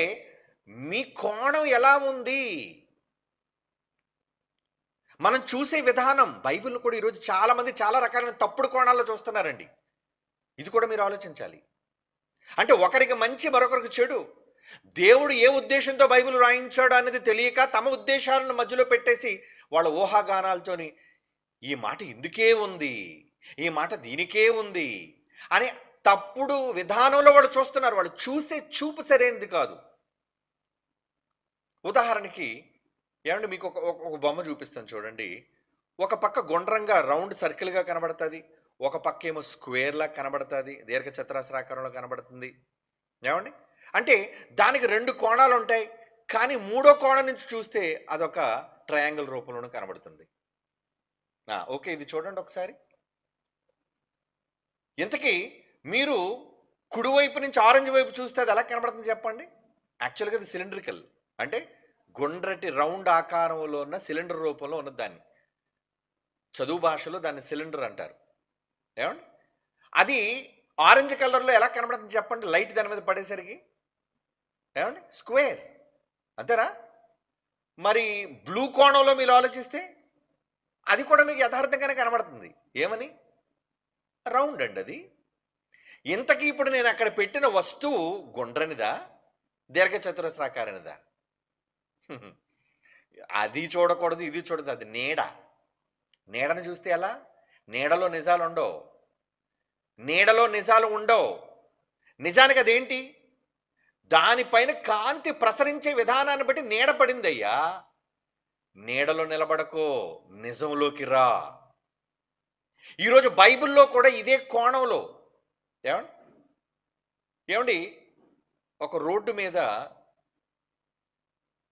మీ కోణం ఎలా ఉంది, మనం చూసే విధానం. బైబిల్ కూడా ఈరోజు చాలామంది చాలా రకాలైన తప్పుడు కోణాల్లో చూస్తున్నారండి. ఇది కూడా మీరు ఆలోచించాలి. అంటే ఒకరికి మంచి, మరొకరికి చెడు. దేవుడు ఏ ఉద్దేశంతో బైబిల్ రాయించాడు అనేది తెలియక తమ ఉద్దేశాలను మధ్యలో పెట్టేసి వాళ్ళ ఊహాగానాలతోని ఈ మాట ఇందుకే ఉంది, ఈ మాట దీనికే ఉంది అని తప్పుడు విధానంలో వాళ్ళు చూస్తున్నారు. వాళ్ళు చూసే చూపు సరైనది కాదు. ఉదాహరణకి ఏమంటే మీకు ఒక బొమ్మ చూపిస్తాను చూడండి. ఒక పక్క గుండ్రంగా రౌండ్ సర్కిల్గా కనబడుతుంది, ఒక పక్క ఏమో స్క్వేర్లా కనబడుతుంది, దీర్ఘ చతురస్రాకారంలో కనబడుతుంది. ఏమండి, అంటే దానికి 2 కోణాలు ఉంటాయి, కానీ 3వ కోణం నుంచి చూస్తే అదొక ట్రయాంగిల్ రూపంలోనూ కనబడుతుంది. ఓకే, ఇది చూడండి ఒకసారి. ఇంతకీ మీరు కుడివైపు నుంచి ఆరెంజ్ వైపు చూస్తే అది ఎలా కనబడుతుంది చెప్పండి? యాక్చువల్గా అది సిలిండ్రికల్, అంటే గుండ్రటి రౌండ్ ఆకారంలో ఉన్న సిలిండర్ రూపంలో ఉన్న దాన్ని చదువు భాషలో దాన్ని సిలిండర్ అంటారు. ఏమండి, అది ఆరెంజ్ కలర్లో ఎలా కనబడుతుంది చెప్పండి? లైట్ దాని మీద పడేసరికి ఏమండి స్క్వేర్, అంతేనా? మరి బ్లూ కోణంలో మీరు ఆలోచిస్తే అది కూడా మీకు యథార్థంగానే కనబడుతుంది. ఏమని? రౌండ్ అండి అది. ఇంతకీ ఇప్పుడు నేను అక్కడ పెట్టిన వస్తువు గుండ్రనిదా, దీర్ఘ చతురస్రాకారనిదా? అది చూడకూడదు, ఇది చూడదు. అది నీడ. నీడను చూస్తే ఎలా? నీడలో నిజాలు ఉండవు, నీడలో నిజాలు ఉండవు. నిజానికి అదేంటి? దానిపైన కాంతి ప్రసరించే విధానాన్ని బట్టి నీడ పడిందయ్యా. నీడలో నిలబడకో, నిజంలోకి రా. ఈరోజు బైబిల్లో కూడా ఇదే కోణంలో ఏమండి ఒక రోడ్డు మీద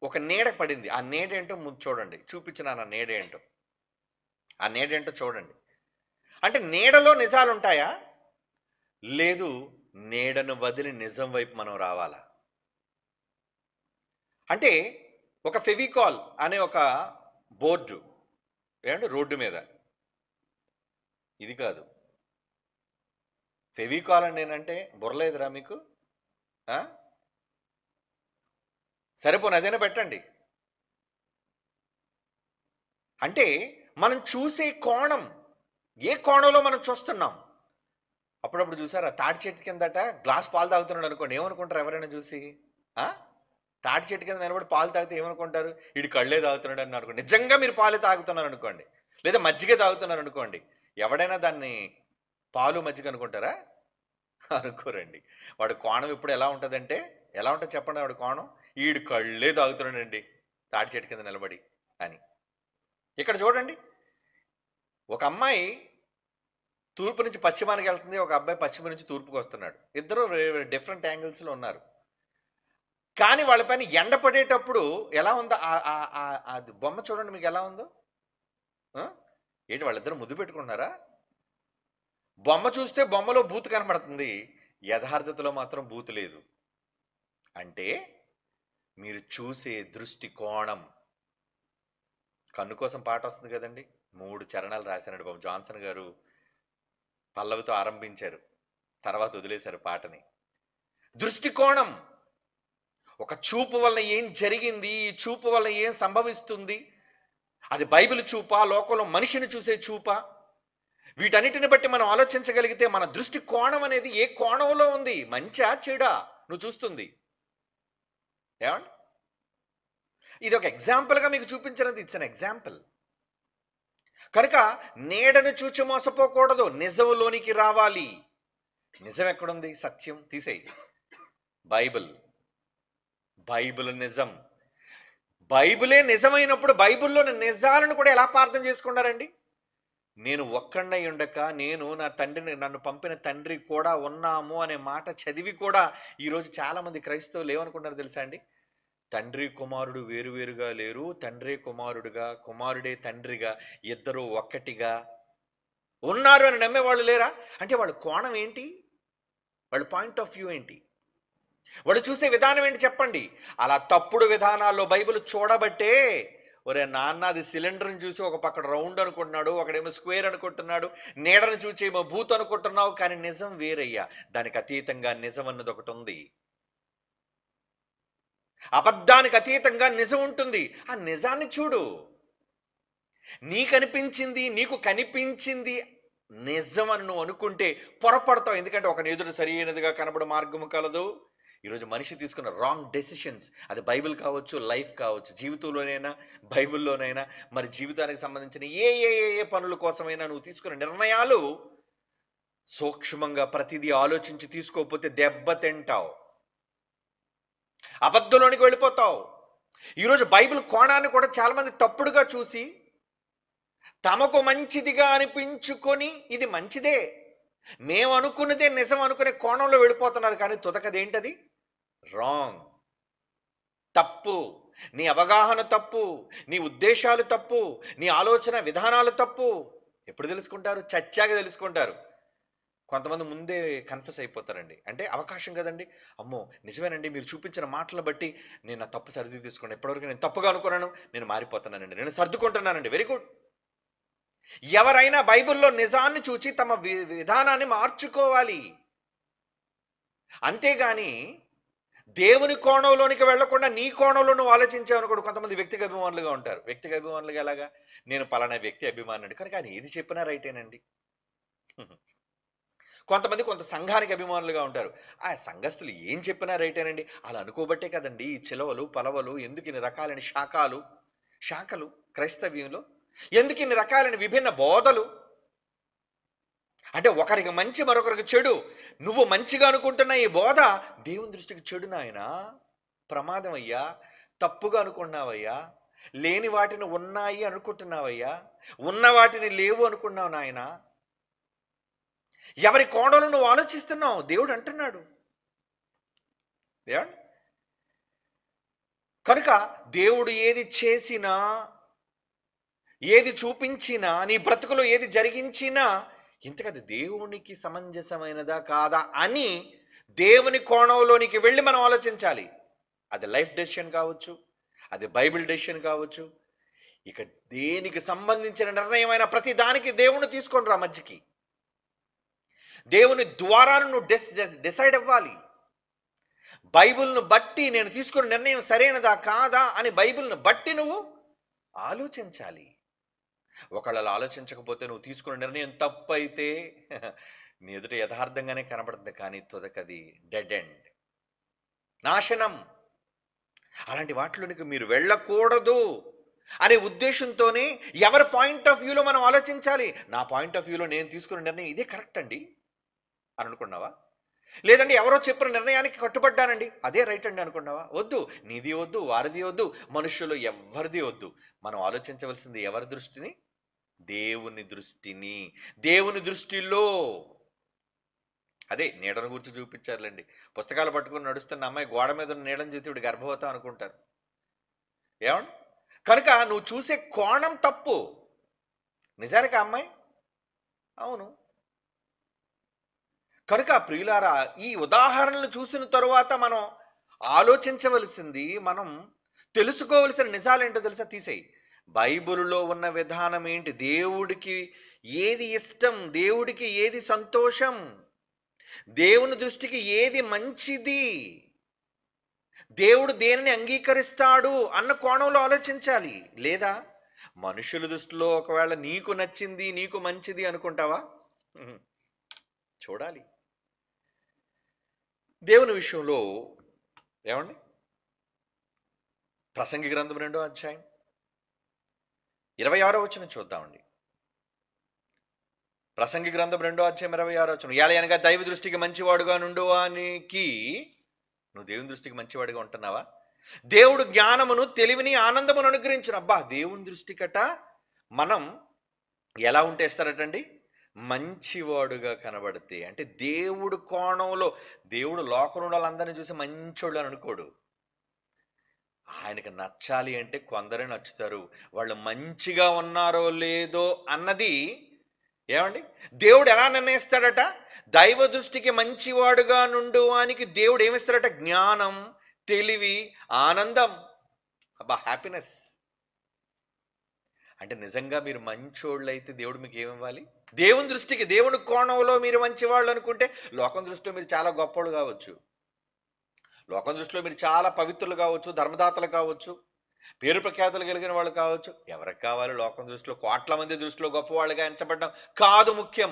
ఒక నీడ పడింది. ఆ నీడేంటో ముందు చూడండి. చూపించిన ఆ నీడేంటో. ఆ నీడేంటో చూడండి. అంటే నీడలో నిజాలుంటాయా? లేదు. నీడను వదిలి నిజం వైపు మనం రావాలా? అంటే ఒక ఫెవికాల్ అనే ఒక బోర్డు ఏమంటే రోడ్డు మీద. ఇది కాదు. ఫెవికాల్ అని నేనంటే బుర్రలేదురా మీకు? ఆ? సరిపోను అదేనా పెట్టండి. అంటే మనం చూసే కోణం, ఏ కోణంలో మనం చూస్తున్నాం. అప్పుడప్పుడు చూసారా తాటి చెట్టు కిందట గ్లాస్ పాలు తాగుతున్నాడు అనుకోండి, ఏమనుకుంటారు ఎవరైనా చూసి? ఆ? తాటి చెట్టు కింద నిలబడి పాలు తాగితే ఏమనుకుంటారు? వీడు కళ్ళే తాగుతున్నాడు అని అనుకోండి. నిజంగా మీరు పాలే తాగుతున్నారు అనుకోండి, లేదా మజ్జిగ తాగుతున్నారు అనుకోండి, ఎవడైనా దాన్ని పాలు మజ్జిగ అనుకుంటారా? అనుకోరండి. వాడి కోణం ఇప్పుడు ఎలా ఉంటుందంటే, ఎలా ఉంటుంది చెప్పండి వాడి కోణం? ఈడు కళ్ళే తాగుతున్నాడండి తాటి చెట్టు కింద నిలబడి అని. ఇక్కడ చూడండి, ఒక అమ్మాయి తూర్పు నుంచి పశ్చిమానికి వెళ్తుంది, ఒక అబ్బాయి పశ్చిమ నుంచి తూర్పుకు వస్తున్నాడు. ఇద్దరు డిఫరెంట్ యాంగిల్స్లో ఉన్నారు. కానీ వాళ్ళపైన ఎండ పడేటప్పుడు ఎలా ఉందో అది బొమ్మ చూడండి మీకు ఎలా ఉందో. ఏంటి వాళ్ళిద్దరు ముద్దు పెట్టుకుంటున్నారా? బొమ్మ చూస్తే బొమ్మలో బూతు కనబడుతుంది, యథార్థతలో మాత్రం బూతు లేదు. అంటే మీరు చూసే దృష్టి కోణం. కన్ను కోసం పాట వస్తుంది కదండి, 3 చరణాలు రాశానండి బాబు. జాన్సన్ గారు పల్లవితో ఆరంభించారు, తర్వాత వదిలేశారు పాటని. దృష్టికోణం. ఒక చూపు వల్ల ఏం జరిగింది, ఈ చూపు వల్ల ఏం సంభవిస్తుంది, అది బైబిల్ చూపా, లోకంలో మనిషిని చూసే చూపా, వీటన్నిటిని బట్టి మనం ఆలోచించగలిగితే మన దృష్టి కోణం అనేది ఏ కోణంలో ఉంది, మంచా చెడా నువ్వు చూస్తుంది. ఏమండి, ఇది ఒక ఎగ్జాంపుల్గా మీకు చూపించినది. It's an example. కనుక నీడను చూచి మోసపోకూడదు, నిజంలోనికి రావాలి. నిజం ఎక్కడుంది? సత్యం తీసేయి. బైబిల్. బైబిల్ నిజం. బైబిలే నిజమైనప్పుడు బైబిల్లోని నిజాలను కూడా ఎలా అపార్థం చేసుకున్నారండి? నేను ఒక్కడై ఉండక నేను నా తండ్రిని, నన్ను పంపిన తండ్రి కూడా ఉన్నాము అనే మాట చదివి కూడా ఈరోజు చాలామంది క్రైస్తవులు ఏమనుకుంటారు తెలుసా అండి? తండ్రి కుమారుడు వేరువేరుగా లేరు, తండ్రే కుమారుడుగా, కుమారుడే తండ్రిగా, ఇద్దరు ఒక్కటిగా ఉన్నారు అని నమ్మేవాళ్ళు లేరా? అంటే వాళ్ళ కోణం ఏంటి? వాళ్ళ పాయింట్ ఆఫ్ వ్యూ ఏంటి? వాళ్ళు చూసే విధానం ఏంటి చెప్పండి? అలా తప్పుడు విధానాల్లో బైబిల్ చూడబట్టే, ఒరే నాన్న అది సిలిండర్ని చూసి ఒక పక్క రౌండ్ అనుకుంటున్నాడు, ఒకడేమో స్క్వేర్ అనుకుంటున్నాడు, నీడను చూసి ఏమో భూత్ అనుకుంటున్నావు, కానీ నిజం వేరయ్యా. దానికి అతీతంగా నిజం అన్నది ఒకటి ఉంది. అబద్ధానికి అతీతంగా నిజం ఉంటుంది. ఆ నిజాన్ని చూడు. నీకనిపించింది, నీకు కనిపించింది నిజం అని నువ్వు అనుకుంటే పొరపడతావు. ఎందుకంటే ఒక ఎదురు సరి అయినదిగా కనబడు మార్గము కలదు. ఈరోజు మనిషి తీసుకున్న రాంగ్ డెసిషన్స్, అది బైబిల్ కావచ్చు, లైఫ్ కావచ్చు, జీవితంలోనైనా బైబిల్లోనైనా, మరి జీవితానికి సంబంధించిన ఏ ఏ ఏ పనుల కోసమైనా నువ్వు తీసుకున్న నిర్ణయాలు సూక్ష్మంగా ప్రతిదీ ఆలోచించి తీసుకోకపోతే దెబ్బ తింటావు, అబద్ధంలోనికి వెళ్ళిపోతావు. ఈరోజు బైబిల్ కోణాన్ని కూడా చాలామంది తప్పుడుగా చూసి తమకు మంచిదిగా అనిపించుకొని ఇది మంచిదే, మేము అనుకున్నదే నిజం అనుకునే కోణంలో వెళ్ళిపోతున్నారు. కానీ తుదకదేంటది? రాంగ్, తప్పు. నీ అవగాహన తప్పు, నీ ఉద్దేశాలు తప్పు, నీ ఆలోచన విధానాలు తప్పు. ఎప్పుడు తెలుసుకుంటారు? చచ్చాక తెలుసుకుంటారు. కొంతమంది ముందే కన్ఫ్యూస్ అయిపోతారండి. అంటే అవకాశం కదండి, అమ్మో నిజమేనండి, మీరు చూపించిన మాటలను బట్టి నేను నా తప్పు సర్ది తీసుకున్నాను, ఎప్పటివరకు నేను తప్పుగా అనుకున్నాను, నేను మారిపోతున్నానండి, నేను సర్దుకుంటున్నానండి. Very good. ఎవరైనా బైబిల్లో నిజాన్ని చూచి తమ విధానాన్ని మార్చుకోవాలి. అంతేగాని దేవుని కోణంలోనికి వెళ్లకుండా నీ కోణంలో నువ్వు ఆలోచించావనుకోడు. కొంతమంది వ్యక్తిగత అభిమానులుగా ఉంటారు. వ్యక్తిగత అభిమానులుగా ఎలాగా? నేను పలానా వ్యక్తి అభిమానండి, కనుక ఆయన ఏది చెప్పినా రైటేనండి. కొంతమంది కొంత సంఘానికి అభిమానులుగా ఉంటారు. ఆ సంఘస్థులు ఏం చెప్పినా రైటేనండి. అలా అనుకోబట్టే కదండి ఈ చిలవలు పలవలు, ఎందుకు ఇన్ని రకాలైన శాఖలు క్రైస్తవ్యంలో, ఎందుకు ఇన్ని రకాలైన విభిన్న బోధలు? అంటే ఒకరికి మంచి మరొకరికి చెడు. నువ్వు మంచిగా అనుకుంటున్న ఈ బోధ దేవుని దృష్టికి చెడు నాయనా, ప్రమాదం అయ్యా, తప్పుగా అనుకున్నావయ్యా, లేని వాటిని ఉన్నాయి అనుకుంటున్నావయ్యా, ఉన్న వాటిని లేవు అనుకున్నావు నాయనా. ఎవరి కోణంలో నువ్వు ఆలోచిస్తున్నావు? దేవుడు అంటున్నాడు. దేవుడు కనుక దేవుడు ఏది చేసినా, ఏది చూపించినా, నీ బ్రతుకులో ఏది జరిగించినా ఇంతకది దేవునికి సమంజసమైనదా కాదా అని దేవుని కోణంలోనికి వెళ్ళి మనం ఆలోచించాలి. అది లైఫ్ డెసిషన్ కావచ్చు, అది బైబిల్ డెసిషన్ కావచ్చు, ఇక దేనికి సంబంధించిన నిర్ణయమైన ప్రతి దానికి దేవుణ్ణి తీసుకొని రా మధ్యకి. దేవుని ద్వారా నువ్వు డిసైడ్ అవ్వాలి. బైబిల్ను బట్టి నేను తీసుకున్న నిర్ణయం సరైనదా కాదా అని బైబిల్ను బట్టి నువ్వు ఆలోచించాలి. ఒకళ్ళ ఆలోచించకపోతే నువ్వు తీసుకున్న నిర్ణయం తప్పు అయితే నీ ఎదుట యథార్థంగానే కనబడుతుంది, కానీ తుదకది డెడ్ ఎండ్, నాశనం. అలాంటి వాటిలోనికి మీరు వెళ్ళకూడదు అనే ఉద్దేశంతోనే ఎవరి పాయింట్ ఆఫ్ వ్యూలో మనం ఆలోచించాలి. నా పాయింట్ ఆఫ్ వ్యూలో నేను తీసుకున్న నిర్ణయం ఇదే కరెక్ట్ అండి అని అనుకున్నావా? లేదండి ఎవరో చెప్పిన నిర్ణయానికి కట్టుబడ్డానండి అదే రైట్ అండి అనుకున్నావా? వద్దు, నీది వద్దు, వారిది వద్దు, మనుషులు ఎవరిది వద్దు. మనం ఆలోచించవలసింది ఎవరి దృష్టిని? దేవుని దృష్టిని. దేవుని దృష్టిలో అదే నీడను గురించి చూపించారులేండి. పుస్తకాలు పట్టుకుని నడుస్తున్న అమ్మాయి గోడ మీద ఉన్న నీడను చూసి ఇప్పుడు గర్భవతం అనుకుంటారు. ఏమండి? కనుక నువ్వు చూసే కోణం తప్పు. నిజానికి ఆ అమ్మాయి అవును. కనుక ప్రియులారా, ఈ ఉదాహరణలు చూసిన తరువాత మనం ఆలోచించవలసింది, మనం తెలుసుకోవలసిన నిజాలేంటో తెలుసా? తీసేయి. బైబిల్లో ఉన్న విధానం ఏంటి? దేవుడికి ఏది ఇష్టం, దేవుడికి ఏది సంతోషం, దేవుని దృష్టికి ఏది మంచిది, దేవుడు దేనిని అంగీకరిస్తాడు అన్న కోణంలో ఆలోచించాలి. లేదా మనుషుల దృష్టిలో ఒకవేళ నీకు నచ్చింది, నీకు మంచిది అనుకుంటావా? చూడాలి. దేవుని విషయంలో ఏమండి, ప్రసంగి గ్రంథం 2వ అధ్యాయం 26వ వచనం చూద్దామండి. ప్రసంగి గ్రంథం 2వ అధ్యాయం 26వ వచనం. ఏలయనగా దైవ దృష్టికి మంచివాడుగా నుండువానికి, నువ్వు దేవుని దృష్టికి మంచివాడిగా ఉంటున్నావా? దేవుడు జ్ఞానమును, తెలివిని, ఆనందమును అనుగ్రహించును. అబ్బా, దేవుని దృష్టికట మనం ఎలా ఉంటేస్తారటండి? మంచివాడుగా కనబడితే. అంటే దేవుడు కోణంలో, దేవుడు లోకంలో వాళ్ళందరినీ చూసి మంచోళ్ళు అని అనుకోడు. ఆయనకు నచ్చాలి అంటే కొందరే నచ్చుతారు. వాళ్ళు మంచిగా ఉన్నారో లేదో అన్నది ఏమండి దేవుడు ఎలా నిర్ణయిస్తాడట? దైవ దృష్టికి మంచివాడుగా నుండువానికి దేవుడు ఏమిస్తాడట? జ్ఞానం, తెలివి, ఆనందం. అబ్బా, హ్యాపీనెస్. అంటే నిజంగా మీరు మంచోళ్ళు అయితే దేవుడు మీకు ఏమివ్వాలి? దేవుని దృష్టికి, దేవుని కోణంలో మీరు మంచివాళ్ళు అనుకుంటే లోకం దృష్టిలో మీరు చాలా గొప్పవాళ్ళు కావచ్చు, లోకం దృష్టిలో మీరు చాలా పవిత్రులు కావచ్చు, ధర్మదాతలు కావచ్చు, పేరు ప్రఖ్యాతులు కలిగిన వాళ్ళు కావచ్చు. ఎవరికి కావాలి లోకం దృష్టిలో? కోట్ల మంది దృష్టిలో గొప్పవాళ్ళుగా ఎంచబడ్డం కాదు ముఖ్యం.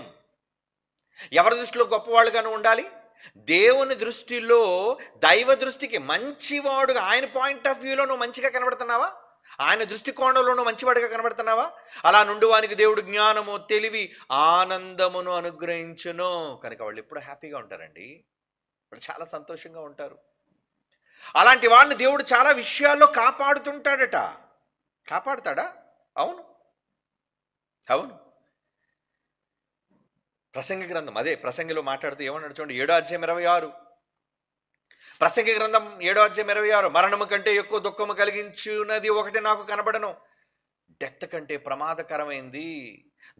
ఎవరి దృష్టిలో గొప్పవాళ్ళుగానే ఉండాలి? దేవుని దృష్టిలో, దైవ దృష్టికి మంచివాడుగా, ఆయన పాయింట్ ఆఫ్ వ్యూలో నువ్వు మంచిగా కనబడుతున్నావా? ఆయన దృష్టికోణంలో నువ్వు మంచివాడిగా కనబడుతున్నావా? అలా నుండువానికి దేవుడు జ్ఞానము, తెలివి, ఆనందమును అనుగ్రహించును. కనుక వాళ్ళు ఎప్పుడు హ్యాపీగా ఉంటారండి, వాళ్ళు చాలా సంతోషంగా ఉంటారు. అలాంటి వాళ్ళని దేవుడు చాలా విషయాల్లో కాపాడుతుంటాడట. కాపాడుతాడా? అవును, అవును. ప్రసంగి గ్రంథం, అదే ప్రసంగిలో మాట్లాడుతూ ఏమన్నాడు చూడండి, 7వ అధ్యాయం 26. ప్రసంగి గ్రంథం 7వ అధ్యాయం 26. మరణము కంటే ఎక్కువ దుఃఖము కలిగించున్నది ఒకటి నాకు కనబడను. డెత్ కంటే ప్రమాదకరమైంది,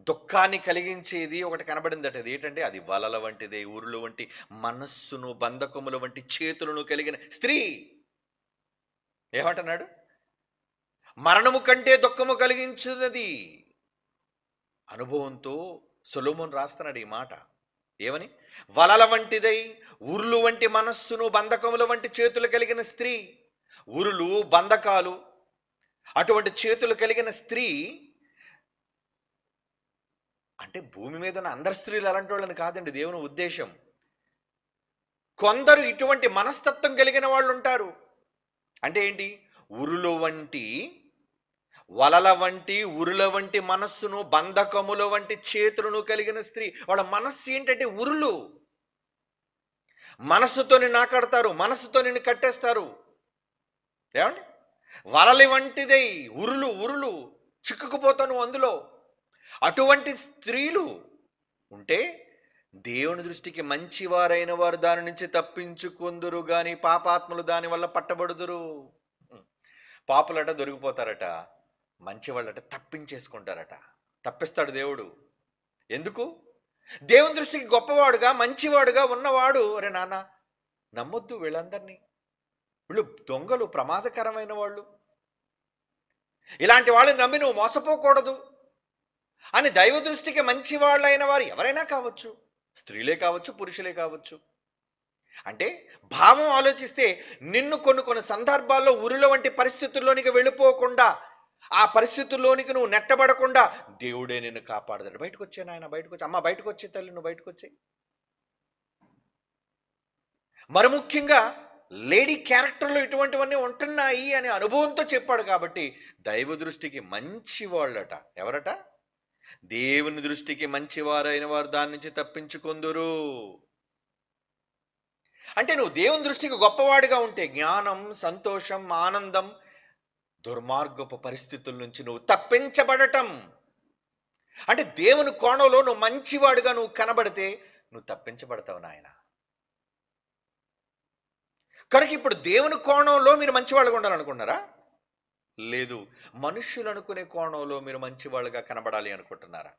దుఃఖాన్ని కలిగించేది ఒకటి కనబడిందట. అది ఏంటంటే, అది వలల వంటిదే, ఊరుల వంటి మనస్సును, బంధకముల వంటి చేతులను కలిగిన స్త్రీ. ఏమంటున్నాడు? మరణము కంటే దుఃఖము కలిగించున్నది. అనుభవంతో సొలొమోను రాస్తున్నాడు ఈ మాట. ఏమని? వలల వంటిదై, ఉరులు వంటి మనస్సును, బంధకముల వంటి చేతులు కలిగిన స్త్రీ. ఉరులు, బంధకాలు, అటువంటి చేతులు కలిగిన స్త్రీ. అంటే భూమి మీద ఉన్న అందరి స్త్రీలు అలాంటి వాళ్ళని కాదండి దేవుని ఉద్దేశం. కొందరు ఇటువంటి మనస్తత్వం కలిగిన వాళ్ళు ఉంటారు. అంటే ఏంటి? ఉరులు వంటి, వలల వంటి, ఉరుల వంటి మనస్సును, బంధకముల వంటి చేతులను కలిగిన స్త్రీ. వాళ్ళ మనస్సు ఏంటంటే ఉరులు. మనస్సుతో నిన్ను నాకాడతారు, మనస్సుతో నిన్ను కట్టేస్తారు. ఏమండి? వలలి వంటిదై, ఉరులు ఉరులు, చిక్కుకుపోతాను అందులో. అటువంటి స్త్రీలు ఉంటే దేవుని దృష్టికి మంచివారైన వారు దాని నుంచి తప్పించుకుందురు గాని పాపాత్ములు దాని వల్ల పట్టబడుదురు. పాపులట దొరికిపోతారట, మంచివాళ్ళట తప్పించేసుకుంటారట. తప్పిస్తాడు దేవుడు. ఎందుకు? దేవుని దృష్టికి గొప్పవాడుగా మంచివాడుగా ఉన్నవాడు, అరే నాన్న నమ్మొద్దు వీళ్ళందరినీ, వీళ్ళు దొంగలు, ప్రమాదకరమైన వాళ్ళు, ఇలాంటి వాళ్ళని నమ్మి నువ్వు మోసపోకూడదు అని దైవ దృష్టికి మంచి వాళ్ళైన వారు ఎవరైనా కావచ్చు, స్త్రీలే కావచ్చు, పురుషులే కావచ్చు. అంటే భావం ఆలోచిస్తే నిన్ను కొన్ని కొన్ని సందర్భాల్లో ఉరిలో వంటి పరిస్థితుల్లోనికి వెళ్ళిపోకుండా, ఆ పరిస్థితుల్లోనికి నువ్వు నెట్టబడకుండా దేవుడే నిన్ను కాపాడతాడు. బయటకు వచ్చే నాయన, బయటకు వచ్చి, అమ్మ బయటకు వచ్చే తల్లి, నువ్వు బయటకు వచ్చే. మరి ముఖ్యంగా లేడీ క్యారెక్టర్లో ఇటువంటివన్నీ ఉంటున్నాయి అనే అనుభవంతో చెప్పాడు. కాబట్టి దైవ దృష్టికి మంచి వాళ్ళట ఎవరట? దేవుని దృష్టికి మంచివారైన వారు దాని నుంచి తప్పించుకొందురు. అంటే నువ్వు దేవుని దృష్టికి గొప్పవాడిగా ఉంటే జ్ఞానం, సంతోషం, ఆనందం, దుర్మార్గపు పరిస్థితుల నుంచి నువ్వు తప్పించబడటం. అంటే దేవుని కోణంలో నువ్వు మంచివాడుగా నువ్వు కనబడితే నువ్వు తప్పించబడతావు నాయన. కనుక ఇప్పుడు దేవుని కోణంలో మీరు మంచివాళ్ళుగా ఉండాలనుకుంటున్నారా? లేదు. మనుష్యులు అనుకునే కోణంలో మీరు మంచివాళ్ళుగా కనబడాలి అనుకుంటున్నారా?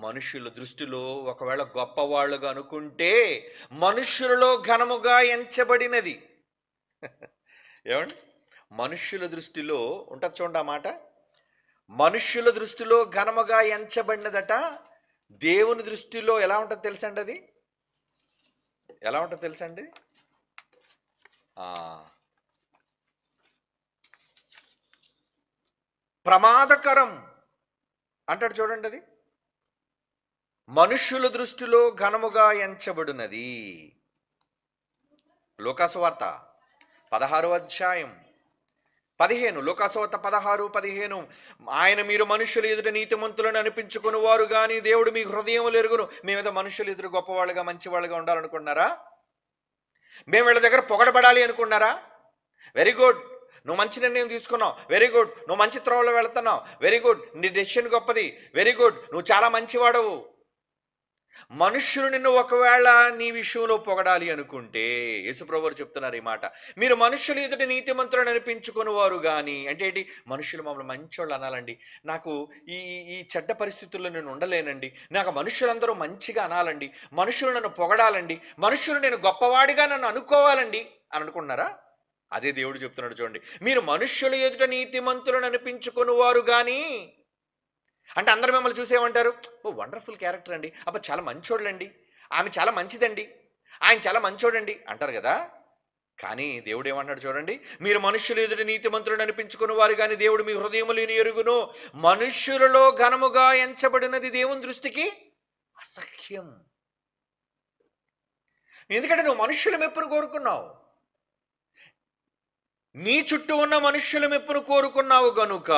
మనుష్యుల దృష్టిలో ఒకవేళ గొప్పవాళ్ళుగా అనుకుంటే మనుష్యులలో ఘనముగా ఎంచబడినది. ఏమండి? మనుష్యుల దృష్టిలో ఉంటుంది చూడండి ఆ మాట. మనుష్యుల దృష్టిలో ఘనముగా ఎంచబడినదట, దేవుని దృష్టిలో ఎలా ఉంటుంది తెలుసండి? అది ఎలా ఉంటుంది తెలుసండి? ప్రమాదకరం అంటాడు చూడండి. అది మనుష్యుల దృష్టిలో ఘనముగా ఎంచబడినది. లోకాసువార్త 16వ అధ్యాయం 15, లోకాసువార్త 16:15, ఆయన మీరు మనుషుల ఎదుట నీతిమంతులను అనిపించుకుని వారు కానీ దేవుడు మీ హృదయములు ఎరుగును. మేమేదో మనుషుల ఎదురు గొప్పవాళ్ళుగా మంచివాళ్ళుగా ఉండాలనుకుంటున్నారా? మేము వీళ్ళ దగ్గర పొగడబడాలి అనుకున్నారా? వెరీ గుడ్, నువ్వు మంచి నిర్ణయం తీసుకున్నావు, వెరీ గుడ్, నువ్వు మంచి త్రోవలో వెళుతున్నావు, వెరీ గుడ్, నీ డెసిషన్ గొప్పది, వెరీ గుడ్, నువ్వు చాలా మంచివాడవు. మనుష్యులు నిన్ను ఒకవేళ నీ విషయంలో పొగడాలి అనుకుంటే యేసుప్రభువు చెప్తున్నారు ఈ మాట, మీరు మనుషులు ఎదుటి నీతిమంతులను అనిపించుకుని వారు కానీ, అంటే ఏంటి? మనుషులు మమ్మల్ని మంచోళ్ళు అనాలండి, నాకు ఈ ఈ చెడ్డ పరిస్థితుల్లో నేను ఉండలేనండి, నాకు మనుషులందరూ మంచిగా అనాలండి, మనుషులు నన్ను పొగడాలండి, మనుషులు నేను గొప్పవాడిగా నన్ను అనుకోవాలండి అని అనుకున్నారా? అదే దేవుడు చెప్తున్నాడు చూడండి, మీరు మనుష్యుల ఎదుట నీతిమంతులను అనిపించుకుని వారు కానీ, అంటే అందరు మిమ్మల్ని చూసేమంటారు, ఓ వండర్ఫుల్ క్యారెక్టర్ అండి, అబ్బా చాలా మంచోళ్ళండి, ఆమె చాలా మంచిదండి, ఆయన చాలా మంచోడండి అంటారు కదా. కానీ దేవుడు ఏమన్నాడు చూడండి, మీరు మనుష్యులు ఎదుటి నీతిమంతులను అనిపించుకుని వారు కానీ దేవుడు మీ హృదయములను ఎరుగును. మనుష్యులలో ఘనముగా ఎంచబడినది దేవుని దృష్టికి అసహ్యం. ఎందుకంటే నువ్వు మనుష్యుల మెప్పును కోరుకున్నావు, నీ చుట్టూ ఉన్న మనుష్యుల మెప్పును కోరుకున్నావు గనుక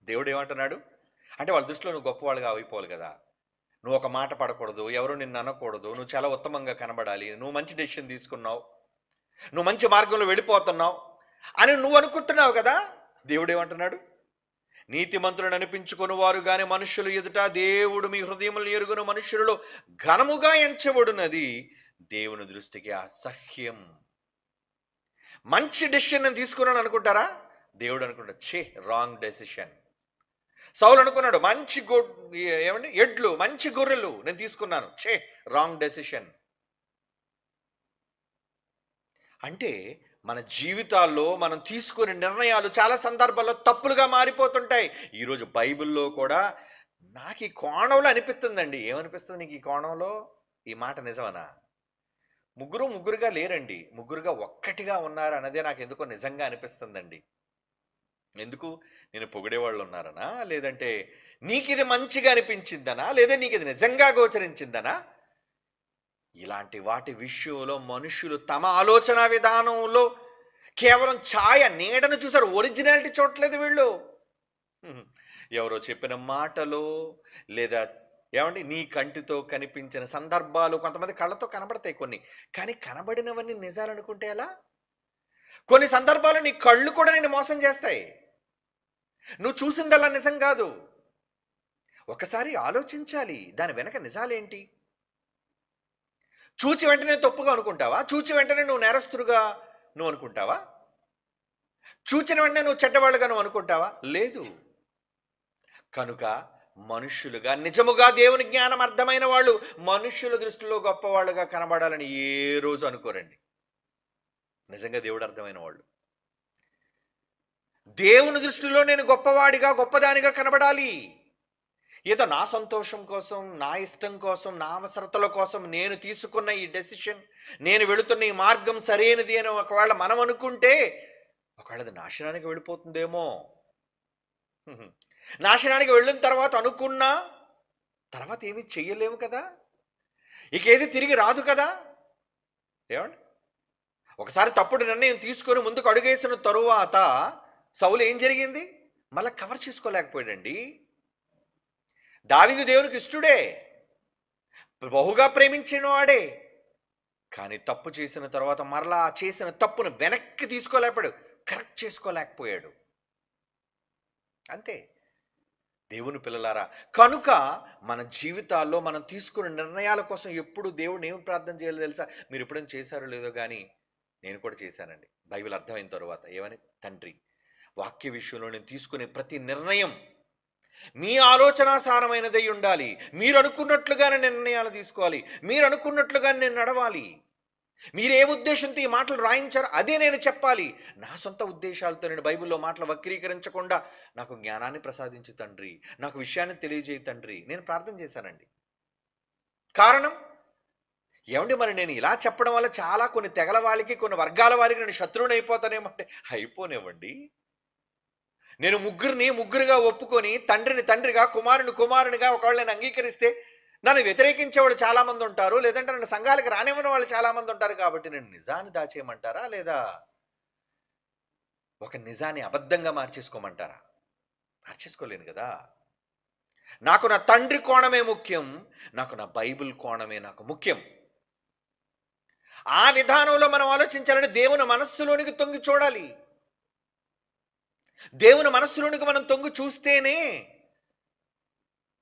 దేవుడు ఏమంటున్నాడు అంటే, వాళ్ళ దృష్టిలో నువ్వు గొప్పవాళ్ళుగా అయిపోవాలి కదా, నువ్వు ఒక మాట పడకూడదు, ఎవరు నిన్ను అనకూడదు, నువ్వు చాలా ఉత్తమంగా కనబడాలి, నువ్వు మంచి డెసిషన్ తీసుకున్నావు, నువ్వు మంచి మార్గంలో వెళ్ళిపోతున్నావు అని నువ్వు అనుకుంటున్నావు కదా. దేవుడు ఏమంటున్నాడు, నీతిమంతులను అనిపించుకుని వారు కానీ మనుష్యులు ఎదుట దేవుడు మీ హృదయములు ఎరుగును. మనుష్యులలో ఘనముగా ఎంచబడినది దేవుని దృష్టికి అసహ్యం. మంచి డెసిషన్ తీసుకున్నాను అనుకుంటారా? దేవుడు అనుకుంటాడు, ఛే రాంగ్ డెసిషన్. సౌలు అనుకున్నాడు, మంచి ఏమండి ఎడ్లు, మంచి గొర్రెలు నేను తీసుకున్నాను, ఛే రాంగ్ డెసిషన్. అంటే మన జీవితాల్లో మనం తీసుకునే నిర్ణయాలు చాలా సందర్భాల్లో తప్పులుగా మారిపోతుంటాయి. ఈరోజు బైబిల్లో కూడా నాకు ఈ కోణంలో అనిపిస్తుందండి. ఏమనిపిస్తుంది నీకు ఈ కోణంలో? ఈ మాట నిజమనా? ముగ్గురుగా లేరండి, ముగ్గురుగా ఒక్కటిగా ఉన్నారు అన్నదే నాకు ఎందుకో నిజంగా అనిపిస్తుందండి. ఎందుకు? నేను పొగిడేవాళ్ళు ఉన్నారనా, లేదంటే నీకు ఇది మంచిగా అనిపించిందనా, లేదా నీకు ఇది నిజంగా గోచరించిందనా? ఇలాంటి వాటి విషయంలో మనుషులు తమ ఆలోచన విధానంలో కేవలం ఛాయ, నీడను చూసారు, ఒరిజినాలిటీ చూడట్లేదు వీళ్ళు. ఎవరో చెప్పిన మాటలో, లేదా ఏమండి నీ కంటితో కనిపించిన సందర్భాలు, కొంతమంది కళ్ళతో కనబడతాయి కొన్ని, కానీ కనబడినవన్నీ నిజాలు అనుకుంటే ఎలా? కొన్ని సందర్భాలు నీ కళ్ళు కూడా నేను మోసం చేస్తాయి, నువ్వు చూసిందల్లా నిజం కాదు. ఒకసారి ఆలోచించాలి, దాని వెనక నిజాలేంటి. చూచి వెంటనే తప్పుగా అనుకుంటావా? చూచి వెంటనే నువ్వు నేరస్తుడుగా నువ్వు అనుకుంటావా? చూచిన వెంటనే నువ్వు చెడ్డవాళ్ళుగా నువ్వు అనుకుంటావా? లేదు. కనుక మనుష్యులుగా, నిజముగా దేవుని జ్ఞానం అర్థమైన వాళ్ళు మనుష్యుల దృష్టిలో గొప్పవాళ్ళుగా కనబడాలని ఏ రోజు అనుకోరండి. నిజంగా దేవుడు అర్థమైన వాళ్ళు దేవుని దృష్టిలో నేను గొప్పవాడిగా, గొప్పదానిగా కనబడాలి. ఏదో నా సంతోషం కోసం, నా ఇష్టం కోసం, నా అవసరతల కోసం నేను తీసుకున్న ఈ డెసిషన్, నేను వెళుతున్న ఈ మార్గం సరైనది అని ఒకవేళ మనం అనుకుంటే ఒకవేళ అది నాశనానికి వెళ్ళిపోతుందేమో. నాశనానికి వెళ్ళిన తర్వాత అనుకున్నా తర్వాత ఏమీ చెయ్యలేము కదా, ఇకేది తిరిగి రాదు కదా. ఏమండి, ఒకసారి తప్పుడు నిర్ణయం తీసుకొని ముందుకు అడుగేసిన తరువాత సౌలు ఏం జరిగింది? మళ్ళీ కవర్ చేసుకోలేకపోయాడండి. దావీదు దేవునికి ఇష్టడే, బహుగా ప్రేమించిన వాడే, కానీ తప్పు చేసిన తర్వాత మరలా చేసిన తప్పును వెనక్కి తీసుకోలేకపోయాడు, కరెక్ట్ చేసుకోలేకపోయాడు. అంతే దేవుని పిల్లలారా. కనుక మన జీవితాల్లో మనం తీసుకున్న నిర్ణయాల కోసం ఎప్పుడు దేవుడిని ఏమి ప్రార్థన చేయాలో తెలుసా? మీరు ఎప్పుడైనా చేశారో లేదో కానీ నేను కూడా చేశానండి. బైబిల్ అర్థమైన తర్వాత ఏమని, తండ్రి వాక్య విషయంలో నేను తీసుకునే ప్రతి నిర్ణయం మీ ఆలోచనాసారమైనదై ఉండాలి. మీరు అనుకున్నట్లుగానే నిర్ణయాలు తీసుకోవాలి, మీరు అనుకున్నట్లుగానే నేను నడవాలి. మీరు ఏ ఉద్దేశంతో ఈ మాటలు రాయించారో అదే నేను చెప్పాలి. నా సొంత ఉద్దేశాలతో నేను బైబిల్లో మాటలు వక్రీకరించకుండా నాకు జ్ఞానాన్ని ప్రసాదించు తండ్రి, నాకు విషయాన్ని తెలియజేయ తండ్రి, నేను ప్రార్థన చేశానండి. కారణం ఏమండి, మరి నేను ఇలా చెప్పడం వల్ల చాలా కొన్ని తెగల వాళ్ళకి, కొన్ని వర్గాల వారికి నేను శత్రువుని అయిపోతానేమంటే అయిపోనివ్వండి. నేను ముగ్గురుగా ఒప్పుకొని తండ్రిని తండ్రిగా, కుమారుని కుమారునిగా ఒకవేళ నేను అంగీకరిస్తే నన్ను వ్యతిరేకించే వాళ్ళు చాలామంది ఉంటారు, లేదంటే నన్ను సంఘాలకు రానివ్వని వాళ్ళు చాలామంది ఉంటారు. కాబట్టి నేను నిజాన్ని దాచేయమంటారా, లేదా ఒక నిజాన్ని అబద్ధంగా మార్చేసుకోమంటారా? మార్చేసుకోలేను కదా. నాకు నా తండ్రి కోణమే ముఖ్యం, నాకు నా బైబిల్ కోణమే నాకు ముఖ్యం. ఆ విధానంలో మనం ఆలోచించాలని దేవుని మనస్సులోనికి తొంగి చూడాలి. దేవుని మనస్సులోనికి మనం తొంగి చూస్తేనే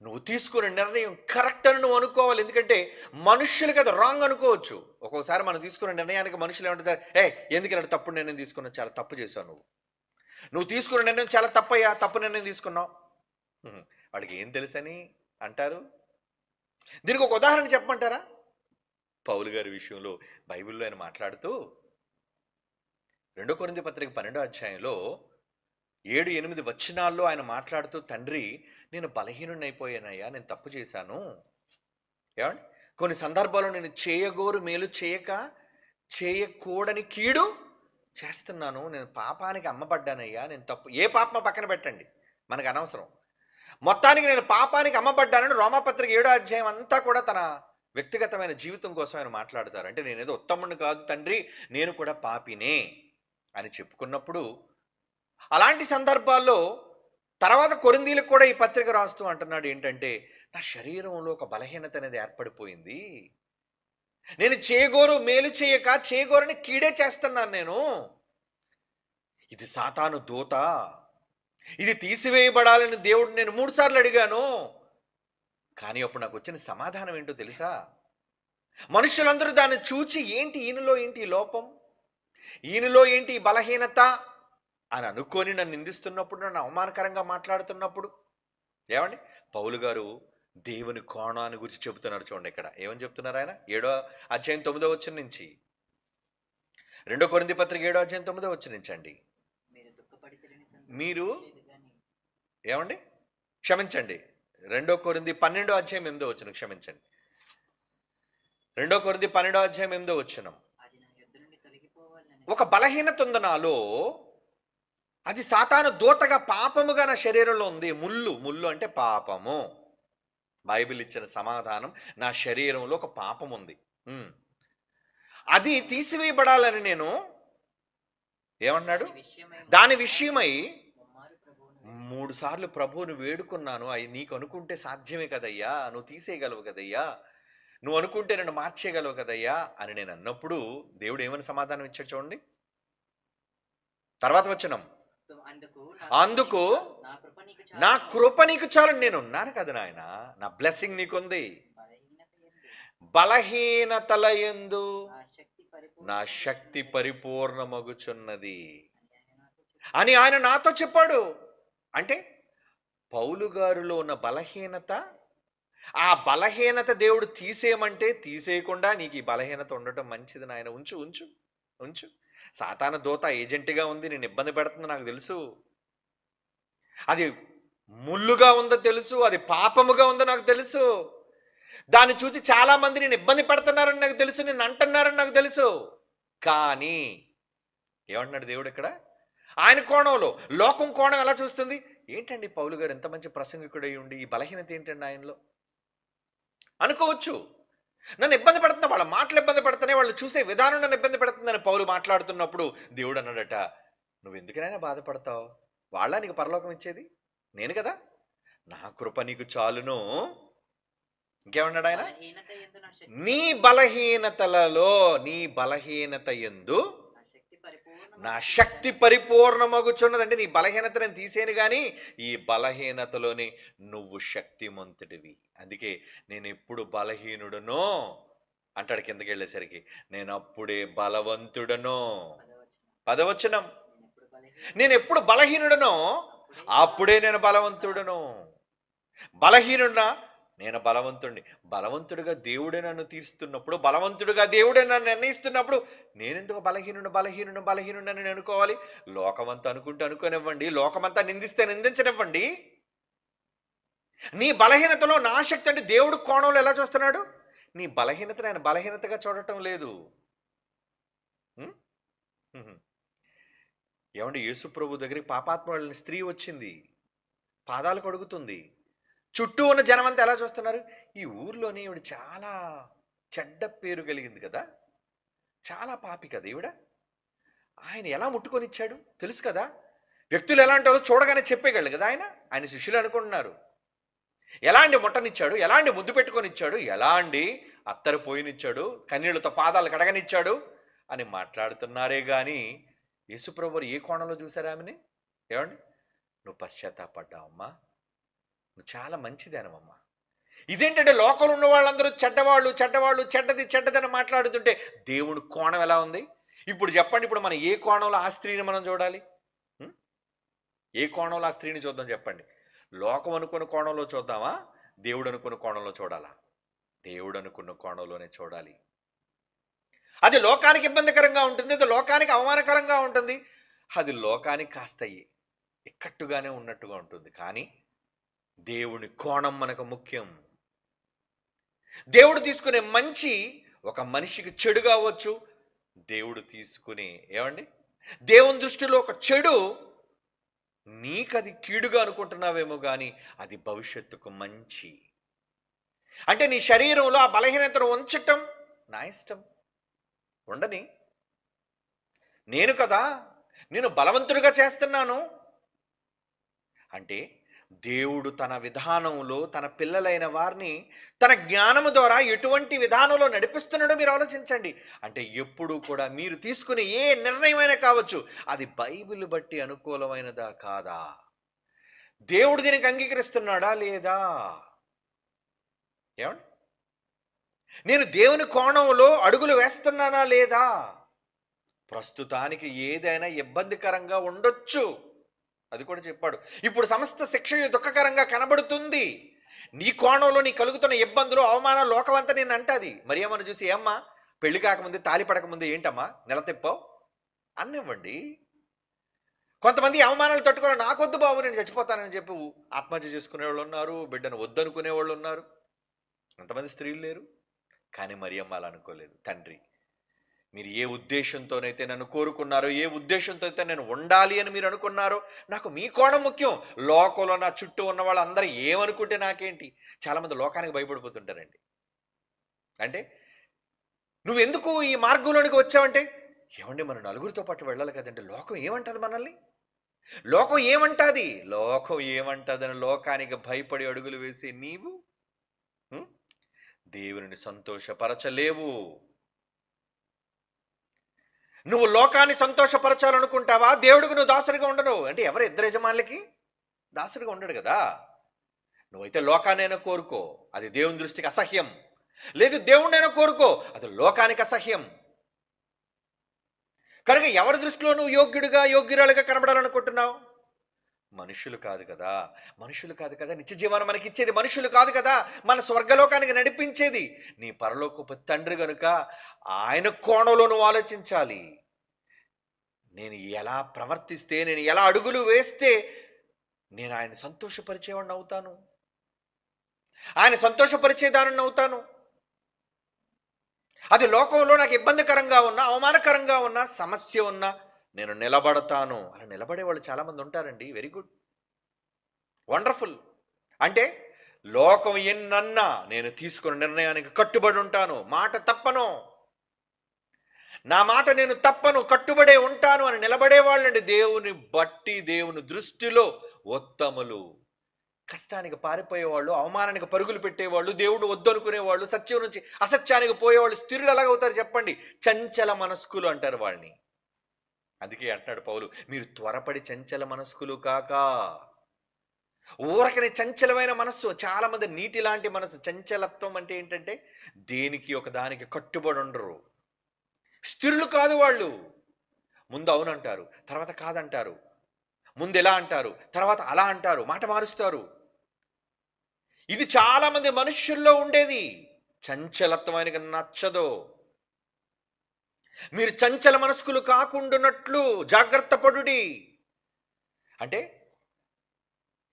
నువ్వు తీసుకునే నిర్ణయం కరెక్ట్ అని నువ్వు అనుకోవాలి. ఎందుకంటే మనుష్యులకి అది రాంగ్ అనుకోవచ్చు. ఒక్కొక్కసారి మనం తీసుకునే నిర్ణయానికి మనుషులు ఏమంటారు, ఎందుకంటే తప్పుడు నిర్ణయం తీసుకున్నావు, చాలా తప్పు చేసావు, నువ్వు తీసుకున్న నిర్ణయం చాలా తప్పయ్యా, తప్పు నిర్ణయం తీసుకున్నావు. వాళ్ళకి ఏం తెలుసని అంటారు. దీనికి ఒక ఉదాహరణ చెప్పమంటారా? పౌలు గారి విషయంలో బైబిల్లో ఆయన మాట్లాడుతూ 2 కొరింథీ పత్రిక 12వ అధ్యాయంలో 7-8 వచనాల్లో ఆయన మాట్లాడుతూ, తండ్రి నేను బలహీనుడిని అయిపోయానయ్యా, నేను తప్పు చేశాను. ఏమండి, కొన్ని సందర్భాల్లో నేను చేయగోరు మేలు చేయక చేయకూడని కీడు చేస్తున్నాను, నేను పాపానికి అమ్మబడ్డానయ్యా, నేను తప్పు, ఏ పాపమో పక్కన పెట్టండి, మనకు అనవసరం. మొత్తానికి నేను పాపానికి అమ్మబడ్డానని రోమాపత్రిక 7వ అధ్యాయం అంతా కూడా తన వ్యక్తిగతమైన జీవితం కోసం ఆయన మాట్లాడతారు. అంటే నేనేదో ఉత్తముడిని కాదు తండ్రి, నేను కూడా పాపినే అని చెప్పుకున్నప్పుడు, అలాంటి సందర్భాల్లో తర్వాత కొరింథీలకు కూడా ఈ పత్రిక రాస్తూ అంటున్నాడు ఏంటంటే, నా శరీరంలో ఒక బలహీనత అనేది ఏర్పడిపోయింది, నేను చేయగోరు మేలు చేయక చేయగోరని కీడే చేస్తున్నాను, ఇది సాతాను దూత, ఇది తీసివేయబడాలని దేవుడు నేను 3 సార్లు అడిగాను. కానీ అప్పుడు నాకు వచ్చిన సమాధానం ఏంటో తెలుసా? మనుషులందరూ దాన్ని చూచి ఏంటి ఈయనలో ఏంటి ఈ లోపం, ఈయనలో ఏంటి ఈ బలహీనత అని అనుకొని నన్ను నిందిస్తున్నప్పుడు, నన్ను అవమానకరంగా మాట్లాడుతున్నప్పుడు, ఏమండి పౌలు గారు దేవుని కోణాన్ని గురించి చెబుతున్నారు. చూడండి ఇక్కడ ఏమని చెప్తున్నారు ఆయన. 7వ అధ్యాయం 9వ వచనం నుంచి, 2 కొరింథీ పత్రిక 7వ అధ్యాయం 9వ వచనం నుంచి అండి. మీరు ఏమండి క్షమించండి, 2 కొరింథీ 12వ అధ్యాయం 8వ వచనం, క్షమించండి, 2 కొరింథీ 12వ అధ్యాయం 8వ వచనం. ఒక బలహీనత ఉంది నాలో, అది సాతాను దూతగా పాపముగా నా శరీరంలో ఉంది. ముళ్ళు అంటే పాపము. బైబిల్ ఇచ్చిన సమాధానం, నా శరీరంలో ఒక పాపం ఉంది, అది తీసివేయబడాలని నేను ఏమన్నాడు, దాని విషయమై 3 సార్లు ప్రభువుని వేడుకున్నాను. అవి నీకు అనుకుంటే సాధ్యమే కదయ్యా, నువ్వు తీసేయగలవు కదయ్యా, నువ్వు అనుకుంటే నన్ను మార్చేయగలవు కదయ్యా అని నేను అన్నప్పుడు దేవుడు ఏమని సమాధానం ఇచ్చాడు చూడండి. తర్వాత వచనం, అందుకు నా కృప నీకు చాలు, నేను ఉన్నాను కదా నాయన, నా బ్లెస్సింగ్ నీకుంది. బలహీనతల యందు నా శక్తి పరిపూర్ణమగుచున్నది. అని ఆయన నాతో చెప్పాడు. అంటే పౌలు గారిలో ఉన్న బలహీనత, ఆ బలహీనత దేవుడు తీసేయమంటే తీసేయకుండా నీకు ఈ బలహీనత ఉండటం మంచిది నాయన, ఉంచు ఉంచు ఉంచు. సాతాను దూత ఏజెంట్గా ఉంది, నేను ఇబ్బంది పెడుతుంది నాకు తెలుసు. అది ముళ్ళుగా ఉందో తెలుసు, అది పాపముగా ఉందో నాకు తెలుసు. దాన్ని చూసి చాలా మంది నేను ఇబ్బంది పెడుతున్నారని నాకు తెలుసు, నేను అంటున్నారని నాకు తెలుసు. కానీ ఏమంటున్నాడు దేవుడు ఇక్కడ? ఆయన కోణంలో, లోకం కోణం ఎలా చూస్తుంది? ఏంటండి పౌలు గారు ఎంత మంచి ప్రసంగికుడై ఉండి ఈ బలహీనత ఏంటండి ఆయనలో అనుకోవచ్చు. నన్ను ఇబ్బంది పెడుతున్నా, వాళ్ళ మాటలు ఇబ్బంది పెడుతున్నాయి, వాళ్ళు చూసే విధానం నన్ను ఇబ్బంది పెడుతుందని పౌలు మాట్లాడుతున్నప్పుడు దేవుడు అన్నాడట, నువ్వు ఎందుకనైనా బాధపడతావు? వాళ్ళ నీకు పరలోకం ఇచ్చేది నేను కదా, నా కృప నీకు చాలును. ఇంకేమన్నాడు ఆయన? నీ బలహీనతలలో, నీ బలహీనత యందు నా శక్తి పరిపూర్ణమగుచున్నది. అంటే నీ బలహీనత నేను తీసేను కానీ ఈ బలహీనతలోనే నువ్వు శక్తిమంతుడివి. అందుకే నేను ఎప్పుడు బలహీనుడనో అంటాడు, కిందకి వెళ్ళేసరికి నేను అప్పుడే బలవంతుడనో. 10వ వచనం, నేను ఎప్పుడు బలహీనుడనో అప్పుడే నేను బలవంతుడను. బలహీనుడినా నేను బలవంతుడిని. బలవంతుడిగా దేవుడే నన్ను తీస్తున్నప్పుడు, బలవంతుడిగా దేవుడే నన్ను నిర్ణయిస్తున్నప్పుడు నేనెందుకు బలహీనుడు అని అనుకోవాలి? లోకమంతా అనుకుంటే అనుకోనివ్వండి, లోకమంతా నిందిస్తే నిందించనివ్వండి. నీ బలహీనతలో నా శక్తి, అంటే దేవుడు కోణంలో ఎలా చూస్తున్నాడు? నీ బలహీనతను ఆయన బలహీనతగా చూడటం లేదు. ఏమంటే యేసు ప్రభు దగ్గరికి పాపాత్ముడైన స్త్రీ వచ్చింది, పాదాలు కడుగుతుంది. చుట్టూ ఉన్న జనం అంతా ఎలా చూస్తున్నారు? ఈ ఊర్లోనే ఈవిడ చాలా చెడ్డ పేరు కలిగింది కదా, చాలా పాపి కదా ఈవిడ, ఆయన ఎలా ముట్టుకొని ఇచ్చాడు తెలుసు కదా, వ్యక్తులు ఎలా అంటారో చూడగానే చెప్పేయగలడు కదా ఆయన శిష్యులు అనుకుంటున్నారు. ఎలాంటి ముట్టనిచ్చాడు, ఎలాంటి ముద్దు పెట్టుకొని ఇచ్చాడు, ఎలాంటి అత్తరు పోయినిచ్చాడు, కన్నీళ్లతో పాదాలు కడగనిచ్చాడు అని మాట్లాడుతున్నారే కానీ యేసుప్రభువు ఏ కోణంలో చూశారు ఆమెని? ఏమండి, నువ్వు పశ్చాత్తాపడ్డావమ్మా, నువ్వు చాలా మంచిదేనమ్మా. ఇదేంటంటే లోకంలో ఉన్న వాళ్ళందరూ చెడ్డవాళ్ళు చెడ్డదని మాట్లాడుతుంటే దేవుని కోణం ఎలా ఉంది? ఇప్పుడు చెప్పండి, ఇప్పుడు మనం ఏ కోణంలో ఆ స్త్రీని మనం చూడాలి? ఏ కోణంలో ఆ స్త్రీని చూద్దాం చెప్పండి? లోకం అనుకున్న కోణంలో చూద్దామా, దేవుడు అనుకున్న కోణంలో చూడాలా? దేవుడు అనుకున్న కోణంలోనే చూడాలి. అది లోకానికి ఇబ్బందికరంగా ఉంటుంది, అది లోకానికి అవమానకరంగా ఉంటుంది, అది లోకానికి కాస్త ఇక్కట్టుగానే ఉన్నట్టుగా ఉంటుంది. కానీ దేవుని కోణం మనకు ముఖ్యం. దేవుడు తీసుకునే మంచి ఒక మనిషికి చెడు కావచ్చు, దేవుడు తీసుకునే దేవుని దృష్టిలో ఒక చెడు నీకది కీడుగా అనుకుంటున్నావేమో కానీ అది భవిష్యత్తుకు మంచి. అంటే నీ శరీరంలో ఆ బలహీనతను ఉంచటం నా ఇష్టం, ఉండని, నేను కదా నేను బలవంతుడిగా చేస్తున్నాను అంటే దేవుడు తన విధానంలో తన పిల్లలైన వారిని తన జ్ఞానము ద్వారా ఎటువంటి విధానంలో నడిపిస్తున్నాడో మీరు ఆలోచించండి. అంటే ఎప్పుడు కూడా మీరు తీసుకునే ఏ నిర్ణయమైనా కావచ్చు, అది బైబిల్ బట్టి అనుకూలమైనదా కాదా, దేవుడు దీనికి అంగీకరిస్తున్నాడా లేదా? ఏమండి, నేను దేవుని కోణంలో అడుగులు వేస్తున్నానా లేదా? ప్రస్తుతానికి ఏదైనా ఇబ్బందికరంగా ఉండొచ్చు, అది కూడా చెప్పాడు. ఇప్పుడు సమస్త శిక్ష దుఃఖకరంగా కనబడుతుంది, నీ కోణంలో నీ కలుగుతున్న ఇబ్బందులు అవమానం లోకమంతా నేను అంటది. మరి ఏమన్నా చూసి ఏమ్మా పెళ్లి కాకముందే తాలి పడకముందే ఏంటమ్మా నిలతిప్పావు అన్నివ్వండి. కొంతమంది అవమానాలు తట్టుకుని నాకొద్దు బాబు నేను చచ్చిపోతానని చెప్పి ఆత్మహత్య చేసుకునే వాళ్ళు ఉన్నారు, బిడ్డను వద్దనుకునే వాళ్ళు ఉన్నారు. ఎంతమంది స్త్రీలు లేరు? కానీ మరియమ్మ అలా అనుకోలేదు. తండ్రి మీరు ఏ ఉద్దేశంతోనైతే నన్ను కోరుకున్నారో, ఏ ఉద్దేశంతో అయితే నేను ఉండాలి అని మీరు అనుకున్నారో, నాకు మీ కోణం ముఖ్యం. లోకంలో నా చుట్టూ ఉన్న వాళ్ళందరూ ఏమనుకుంటే నాకేంటి? చాలామంది లోకానికి భయపడిపోతుంటారండి. అంటే నువ్వెందుకు ఈ మార్గంలోనికి వచ్చావంటే, ఏమండి మనం నలుగురితో పాటు వెళ్ళాలి కదండి, లోకం ఏమంటుంది మనల్ని, లోకం ఏమంటుందని లోకానికి భయపడి అడుగులు వేసే నీవు దేవుని సంతోషపరచలేవు. నువ్వు లోకాన్ని సంతోషపరచాలనుకుంటావా? దేవుడికి నువ్వు దాసుడిగా ఉండను. అంటే ఎవరు ఇద్దరు యజమానులకి దాసుడిగా ఉండడు కదా. నువ్వైతే లోకాన్నైనా కోరుకో, అది దేవుని దృష్టికి అసహ్యం. లేదు దేవుణ్ణైనా కోరుకో, అది లోకానికి అసహ్యం. కనుక ఎవరి దృష్టిలో నువ్వు యోగ్యుడిగా యోగ్యురాలుగా కనబడాలనుకుంటున్నావు? మనుషులు కాదు కదా, మనుషులు కాదు కదా నిత్య జీవనం మనకి ఇచ్చేది, మనుషులు కాదు కదా మన స్వర్గలోకానికి నడిపించేది నీ పరలోకపు తండ్రి గనుక ఆయన కోణంలో నువ్వు ఆలోచించాలి. నేను ఎలా ప్రవర్తిస్తే, నేను ఎలా అడుగులు వేస్తే నేను ఆయన సంతోషపరిచేవాడిని అవుతాను, ఆయన సంతోషపరిచేదానిని అవుతాను. అది లోకంలో నాకు ఇబ్బందికరంగా ఉన్నా, అవమానకరంగా ఉన్నా, సమస్య ఉన్నా నేను నిలబడతాను. అలా నిలబడే వాళ్ళు చాలామంది ఉంటారండి. Very good, wonderful. అంటే లోకం ఎన్నన్నా నేను తీసుకున్న నిర్ణయానికి కట్టుబడి ఉంటాను, మాట తప్పను, నా మాట నేను తప్పను, కట్టుబడే ఉంటాను అని నిలబడేవాళ్ళండి దేవుని బట్టి, దేవుని దృష్టిలో ఉత్తములు. కష్టానికి పారిపోయేవాళ్ళు, అవమానానికి పరుగులు పెట్టేవాళ్ళు, దేవుడు వద్దనుకునేవాళ్ళు, సత్యం నుంచి అసత్యానికి పోయేవాళ్ళు స్థిరులు ఎలాగవుతారు చెప్పండి? చంచల మనస్కులు అంటారు వాళ్ళని. అందుకే అంటున్నాడు పౌలు, మీరు త్వరపడి చంచల మనస్కులు కాక. ఊరకనే చంచలమైన మనస్సు, చాలా మంది నీటి లాంటి మనస్సు. చంచలత్వం అంటే ఏంటంటే దేనికి ఒక దానికి కట్టుబడి ఉండరు, స్థిరులు కాదు వాళ్ళు. ముందు అవునంటారు, తర్వాత కాదంటారు, ముందు ఎలా అంటారు, తర్వాత అలా అంటారు, మాట మారుస్తారు. ఇది చాలా మంది మనుష్యుల్లో ఉండేది. చంచలత్వం ఆయనకి నచ్చదు. మీరు చంచల మనస్కులు కాకుండానట్లు జాగ్రత్త పడుడి. అంటే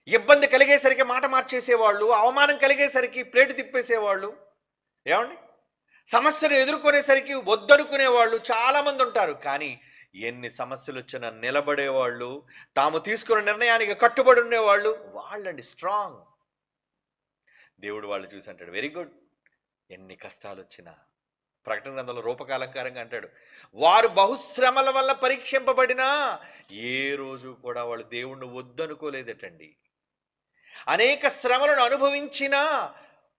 ఇబ్బంది కలిగేసరికి మాట మార్చేసేవాళ్ళు, అవమానం కలిగేసరికి ప్లేటు తిప్పేసేవాళ్ళు, ఏమండి, సమస్యను ఎదుర్కొనేసరికి వద్దనుకునేవాళ్ళు చాలామంది ఉంటారు. కానీ ఎన్ని సమస్యలు వచ్చినా నిలబడేవాళ్ళు, తాము తీసుకున్న నిర్ణయానికి కట్టుబడి ఉండేవాళ్ళు వాళ్ళండి స్ట్రాంగ్. దేవుడు వాళ్ళు చూసి అంటాడు, వెరీ గుడ్. ఎన్ని కష్టాలు వచ్చినా, ప్రకటన గ్రంథంలో రూపకాలంకారంగా అంటాడు, వారు బహుశ్రమల వల్ల పరీక్షింపబడినా ఏ రోజు కూడా వాళ్ళు దేవుణ్ణి వద్దనుకోలేదటండి. అనేక శ్రమలను అనుభవించినా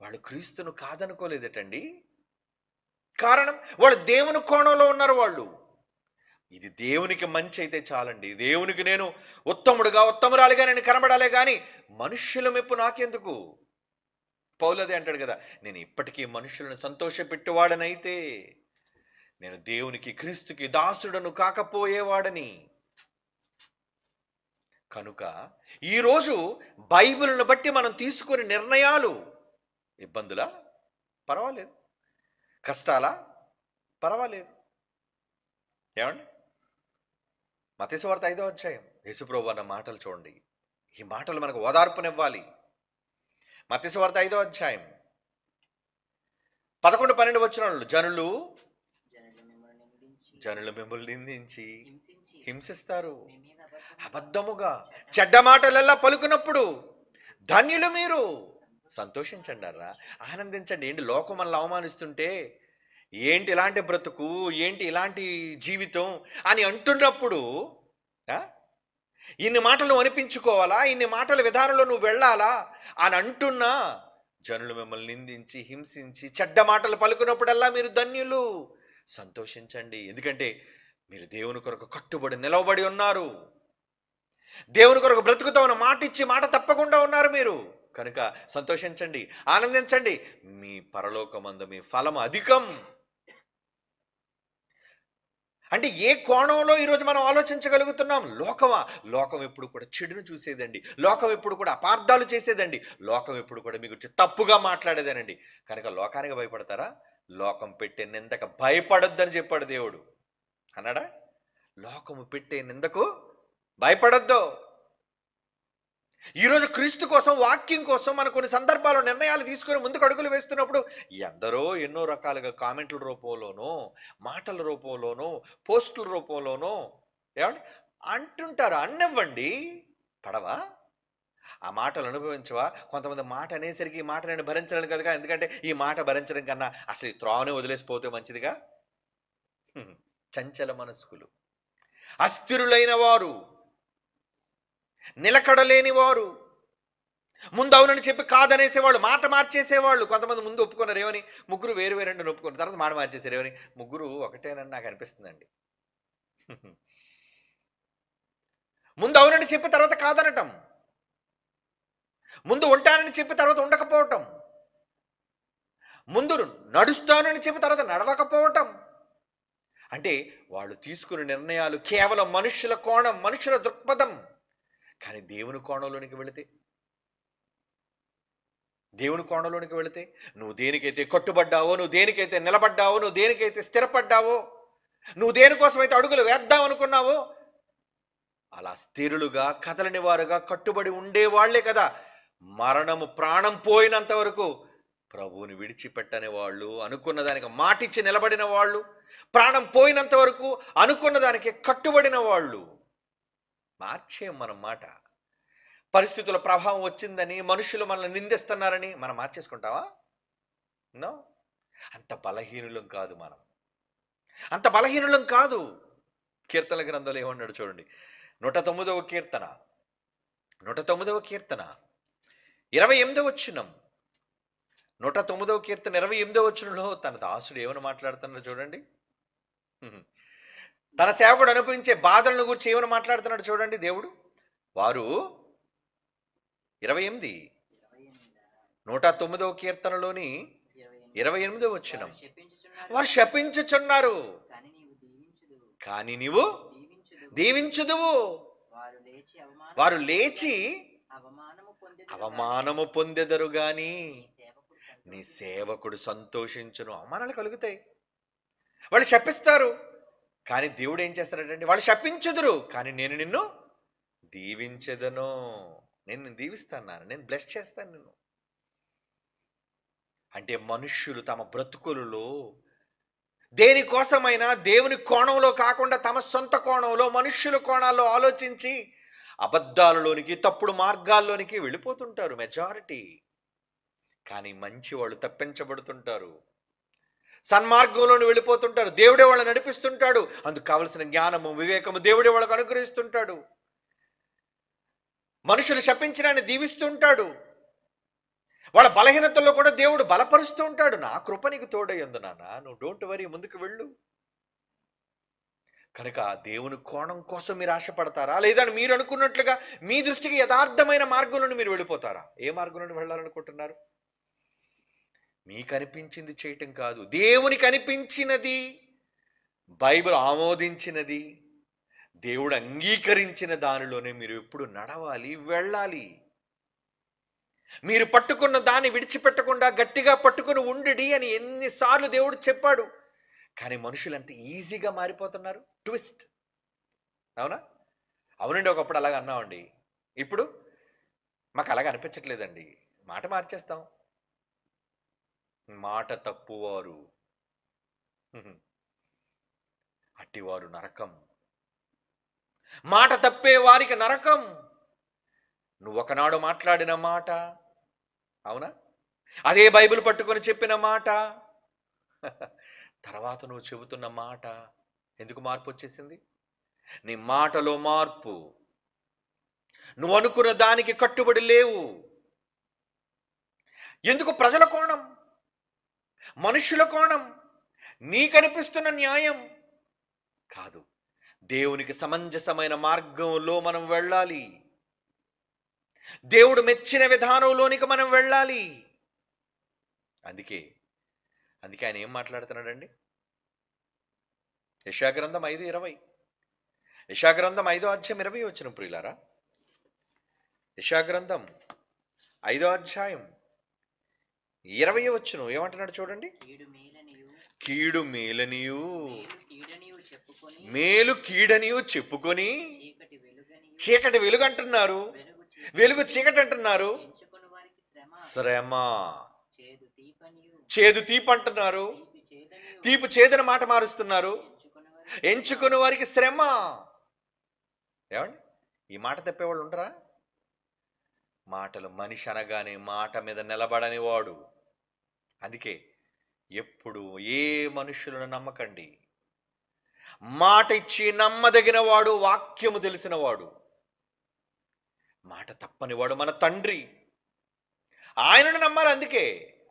వాళ్ళు క్రీస్తును కాదనుకోలేదటండి. కారణం, వాళ్ళు దేవుని కోణంలో ఉన్నారు. వాళ్ళు ఇది దేవునికి మంచి అయితే చాలండి, దేవునికి నేను ఉత్తముడుగా ఉత్తమురాలిగా నేను కనబడాలే కానీ మనుష్యుల మెప్పు నాకెందుకు? పౌలు అదే అంటాడు కదా, నేను ఇప్పటికీ మనుషులను సంతోషపెట్టేవాడనైతే నేను దేవునికి క్రీస్తుకి దాసుడను కాకపోయేవాడని. కనుక ఈరోజు బైబిల్ను బట్టి మనం తీసుకునే నిర్ణయాలు ఇబ్బందులా? పర్వాలేదు. కష్టాలా? పర్వాలేదు. ఏమండి, మత్తయి సువార్త 5వ అధ్యాయం యేసుప్రభు అన్న మాటలు చూడండి. ఈ మాటలు మనకు ఓదార్పునివ్వాలి. మత్తయి సువార్త 5వ అధ్యాయం 11-12 వచనాలు, జనులు మిమ్మల్ని నిందించి హింసిస్తారు, అబద్ధముగా చెడ్డ మాటలెల్లా పలుకున్నప్పుడు ధన్యులు మీరు, సంతోషించండి అర్రా, ఆనందించండి. ఏంటి లోకం మనల్ని అవమానిస్తుంటే, ఏంటి ఇలాంటి బ్రతుకు, ఏంటి ఇలాంటి జీవితం అని అంటున్నప్పుడు ఇన్ని మాటలు నువ్వు అనిపించుకోవాలా, ఇన్ని మాటల విధానంలో నువ్వు వెళ్ళాలా అని అంటున్నా, జనులు మిమ్మల్ని నిందించి హింసించి చెడ్డ మాటలు పలుకున్నప్పుడల్లా మీరు ధన్యులు, సంతోషించండి. ఎందుకంటే మీరు దేవుని కొరకు కట్టుబడి నిలవబడి ఉన్నారు, దేవుని కొరకు బ్రతుకుతామని మాట ఇచ్చి మాట తప్పకుండా ఉన్నారు మీరు. కనుక సంతోషించండి, ఆనందించండి, మీ పరలోకమందు మీ ఫలం అధికం. అంటే ఏ కోణంలో ఈరోజు మనం ఆలోచించగలుగుతున్నాం? లోకం ఎప్పుడు కూడా చెడును చూసేదండి, లోకం ఎప్పుడు కూడా అపార్థాలు చేసేదండి, లోకం ఎప్పుడు కూడా మీ గురించి తప్పుగా మాట్లాడేదేనండి. కనుక లోకానికి భయపడతారా? లోకం పెట్టే నిందకు భయపడొద్దని చెప్పాడు దేవుడు. అన్నాడా? లోకము పెట్టే నిందకు భయపడొద్దు. ఈరోజు క్రీస్తు కోసం, వాక్యం కోసం మనం కొన్ని సందర్భాల్లో నిర్ణయాలు తీసుకొని ముందుకు అడుగులు వేస్తున్నప్పుడు ఎందరో ఎన్నో రకాలుగా కామెంట్ల రూపంలోనో, మాటల రూపంలోనో, పోస్టుల రూపంలోనో ఏమండి అంటుంటారు. అన్నివ్వండి, పడవా? ఆ మాటలు అనుభవించవా? కొంతమంది మాట అనేసరికి ఈ మాట నేను భరించలేను కనుక, ఎందుకంటే ఈ మాట భరించడం కన్నా అసలు ఈ త్రోవనే వదిలేసిపోతే మంచిదిగా. చంచల మనస్కులు, అస్థిరులైన వారు, నిలకడలేని వారు, ముందు అవునని చెప్పి కాదనేసేవాళ్ళు, మాట మార్చేసేవాళ్ళు. కొంతమంది ముందు ఒప్పుకున్నారు ఏమని, ముగ్గురు వేరు వేరండి ఒప్పుకున్నారు, తర్వాత మాట మార్చేసారు ఏమని, ముగ్గురు ఒకటేనని నాకు అనిపిస్తుందండి. ముందు అవునని చెప్పి తర్వాత కాదనటం, ముందు ఉంటానని చెప్పి తర్వాత ఉండకపోవటం, ముందు నడుస్తానని చెప్పి తర్వాత నడవకపోవటం, అంటే వాళ్ళు తీసుకునే నిర్ణయాలు కేవలం మనుషుల కోణం, మనుషుల దృక్పథం. కానీ దేవుని కోణంలోనికి వెళితే, దేవుని కోణంలోనికి వెళితే నువ్వు దేనికైతే కట్టుబడ్డావో, నువ్వు దేనికైతే నిలబడ్డావో, నువ్వు దేనికైతే స్థిరపడ్డావో, నువ్వు దేనికోసమైతే అడుగులు వేద్దాం అనుకున్నావో, అలా స్థిరులుగా కదలని వారుగా కట్టుబడి ఉండేవాళ్లే కదా మరణము ప్రాణం పోయినంత వరకు ప్రభువుని విడిచిపెట్టని వాళ్ళు, అనుకున్న దానికి మాటిచ్చి నిలబడిన వాళ్ళు, ప్రాణం పోయినంత వరకు అనుకున్న దానికి కట్టుబడిన వాళ్ళు. మార్చేం మనం మాట. పరిస్థితుల ప్రభావం వచ్చిందని, మనుషులు మనల్ని నిందిస్తున్నారని మనం మార్చేసుకుంటావా? నో. అంత బలహీనులం కాదు మనం, అంత బలహీనులం కాదు. కీర్తన గ్రంథంలో ఏమన్నాడు చూడండి, 109వ కీర్తన 109వ కీర్తన 28వ వచనం, 109వ కీర్తన 28వ వచనంలో తన దాసుడు ఏమని మాట్లాడుతున్నాడు చూడండి. తన సేవకుడు అనుభవించే బాధలను గురించి ఏమని మాట్లాడుతున్నాడు చూడండి దేవుడు. వారు 28 109వ కీర్తనలోని 28వ వచనం, వారు శపించుచున్నారు కానీ నీవు దీవించుదువు. వారు లేచి అవమానము పొందెదరు గాని నీ సేవకుడు సంతోషించును. అవమానాలు కలుగుతాయి, వాళ్ళు శపిస్తారు, కానీ దేవుడు ఏం చేస్తాడంటే వాళ్ళు శపించుదురు కానీ నేను నిన్ను దీవించెదను. నేను నిన్ను దీవిస్తాను, నేను బ్లెస్ చేస్తాను నిన్ను. అంటే మనుష్యులు తమ బ్రతుకులలో దేనికోసమైనా దేవుని కోణంలో కాకుండా తమ సొంత కోణంలో, మనుష్యుల కోణాల్లో ఆలోచించి అబద్ధాలలోనికి, తప్పుడు మార్గాల్లోనికి వెళ్ళిపోతుంటారు మెజారిటీ. కానీ మంచి వాళ్ళు తప్పించబడుతుంటారు, సన్మార్గంలోని వెళ్ళిపోతుంటారు. దేవుడే వాళ్ళని నడిపిస్తుంటాడు, అందుకు కావలసిన జ్ఞానము, వివేకము దేవుడే వాళ్ళకు అనుగ్రహిస్తుంటాడు. మనుషులు శపించడాన్ని దీవిస్తుంటాడు, వాళ్ళ బలహీనతల్లో కూడా దేవుడు బలపరుస్తూ ఉంటాడు. నా కృప నీకు తోడయ్యందు నాన్న, నువ్వు డోంట్ వరీ, ముందుకు వెళ్ళు. కనుక దేవుని కోణం కోసం మీరు ఆశపడతారా, లేదా మీరు అనుకున్నట్లుగా మీ దృష్టికి యథార్థమైన మార్గంలోని మీరు వెళ్ళిపోతారా? ఏ మార్గంలోని వెళ్ళాలనుకుంటున్నారు? మీకు అనిపించింది చేయటం కాదు, దేవునికి అనిపించినది, బైబిల్ ఆమోదించినది, దేవుడు అంగీకరించిన దానిలోనే మీరు ఎప్పుడు నడవాలి, వెళ్ళాలి. మీరు పట్టుకున్న దాన్ని విడిచిపెట్టకుండా గట్టిగా పట్టుకుని ఉండి అని ఎన్నిసార్లు దేవుడు చెప్పాడు. కానీ మనుషులు ఎంత ఈజీగా మారిపోతున్నారు, ట్విస్ట్. అవునా? అవునండి, ఒకప్పుడు అలాగ అన్నామండి, ఇప్పుడు మాకు అలాగ అనిపించట్లేదండి, మాట మార్చేస్తాం. మాట తప్పువారు అట్టివారు నరకం. మాట తప్పే వారికి నరకం. నువ్వు ఒకనాడు మాట్లాడిన మాట, అవునా, అదే బైబిల్ పట్టుకొని చెప్పిన మాట, తర్వాత నువ్వు చెబుతున్న మాట, ఎందుకు మార్పు వచ్చేసింది? నీ మాటలో మార్పు. నువ్వు అనుకున్న దానికి కట్టుబడి లేవు. ఎందుకు? ప్రజల కోణం, మనుషుల కోణం, నీకనిపిస్తున్న న్యాయం కాదు. దేవునికి సమంజసమైన మార్గంలో మనం వెళ్ళాలి, దేవుడు మెచ్చిన విధానంలోనికి మనం వెళ్ళాలి. అందుకే ఆయన ఏం మాట్లాడుతున్నాడండి? యెషయాగ్రంథం 5:20, యెషయాగ్రంథం 5వ అధ్యాయం 20 వచనం ప్రియులారా. యెషయాగ్రంథం 5వ అధ్యాయం 20వ వచనం ఏమంటున్నాడు చూడండి. కీడు మేలనియు మేలు కీడనియు చెప్పుకొని చీకటి వెలుగు అంటున్నారు, వెలుగు చీకటి అంటున్నారు, శ్రమ చేదు తీపి అంటున్నారు, తీపి చేదున మాట మారుస్తున్నారు, ఎంచుకుని వారికి శ్రమ. ఏమండి, ఈ మాట తప్పేవాళ్ళు ఉండరా? మాటలు, మనిషి అనగానే మాట మీద నిలబడని వాడు. అందుకే ఎప్పుడు ఏ మనుషులను నమ్మకండి. మాట ఇచ్చి నమ్మదగిన వాడు, వాక్యము తెలిసిన వాడు, మాట తప్పని వాడు మన తండ్రి, ఆయనను నమ్మాలి.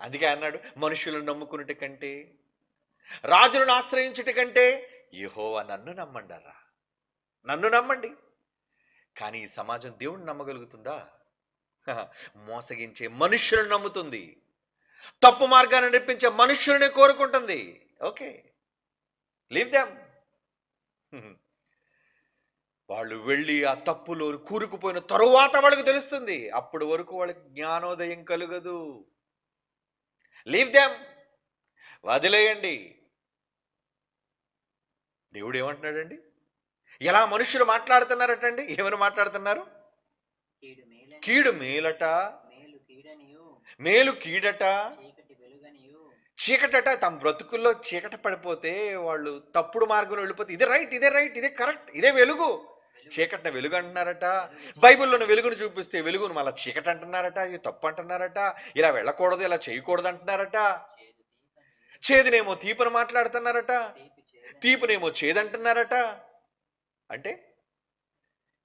అందుకే అన్నాడు, మనుషులను నమ్ముకున్నటి కంటే, రాజులను ఆశ్రయించుట కంటే యెహోవా నన్ను నమ్మండారా, నన్ను నమ్మండి. కానీ ఈ సమాజం దేవుడిని నమ్మగలుగుతుందా? మోసగించే మనుషులను నమ్ముతుంది, తప్పు మార్గాన్ని నడిపించే మనుషుల్ని కోరుకుంటుంది. ఓకే, లీవ్ దెమ్, వాళ్ళు వెళ్ళి ఆ తప్పులో కూరుకుపోయిన తరువాత వాళ్ళకి తెలుస్తుంది. అప్పటి వరకు వాళ్ళకి జ్ఞానోదయం కలుగదు. లీవ్ దెమ్, వదిలేయండి. దేవుడు ఏమంటున్నాడండి? ఎలా మనుషులు మాట్లాడుతున్నారటండి? ఏమని మాట్లాడుతున్నారు? కీడు మేలట, మేలు కీడట, చీకటట. తమ బ్రతుకుల్లో చీకట పడిపోతే వాళ్ళు తప్పుడు మార్గంలో వెళ్ళిపోతే ఇదే రైట్, ఇదే రైట్, ఇదే కరెక్ట్, ఇదే వెలుగు, చీకటిని వెలుగు అంటున్నారట. బైబిల్లోని వెలుగును చూపిస్తే వెలుగును మళ్ళీ చీకటి అంటున్నారట. ఇది తప్పు అంటున్నారట. ఇలా వెళ్ళకూడదు, ఇలా చేయకూడదు అంటున్నారట. చేదునేమో తీపని మాట్లాడుతున్నారట, తీపునేమో చేదంటున్నారట. అంటే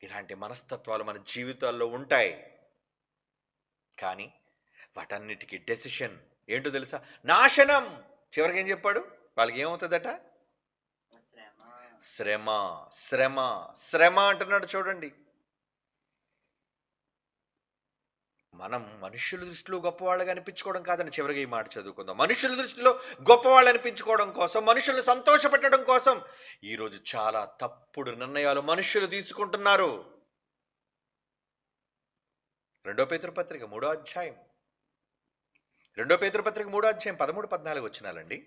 ఇలాంటి మనస్తత్వాలు మన జీవితాల్లో ఉంటాయి. కానీ వాటన్నిటికీ డెసిషన్ ఏంటో తెలుసా? నాశనం. చివరికి ఏం చెప్పాడు? వాళ్ళకి ఏమవుతుందట? శ్రమ, శ్రమ, శ్రమ అంటున్నాడు. చూడండి, మనం మనుషుల దృష్టిలో గొప్పవాళ్ళగా అనిపించుకోవడం కాదని చివరిగా ఈ మాట చదువుకుందాం. మనుషుల దృష్టిలో గొప్పవాళ్ళు అనిపించుకోవడం కోసం, మనుషులను సంతోషపెట్టడం కోసం ఈరోజు చాలా తప్పుడు నిర్ణయాలు మనుషులు తీసుకుంటున్నారు. 2 పేతురు పత్రిక 3వ అధ్యాయం 2 పేతురు పత్రిక 3వ అధ్యాయం 13-14 వచనాలండి.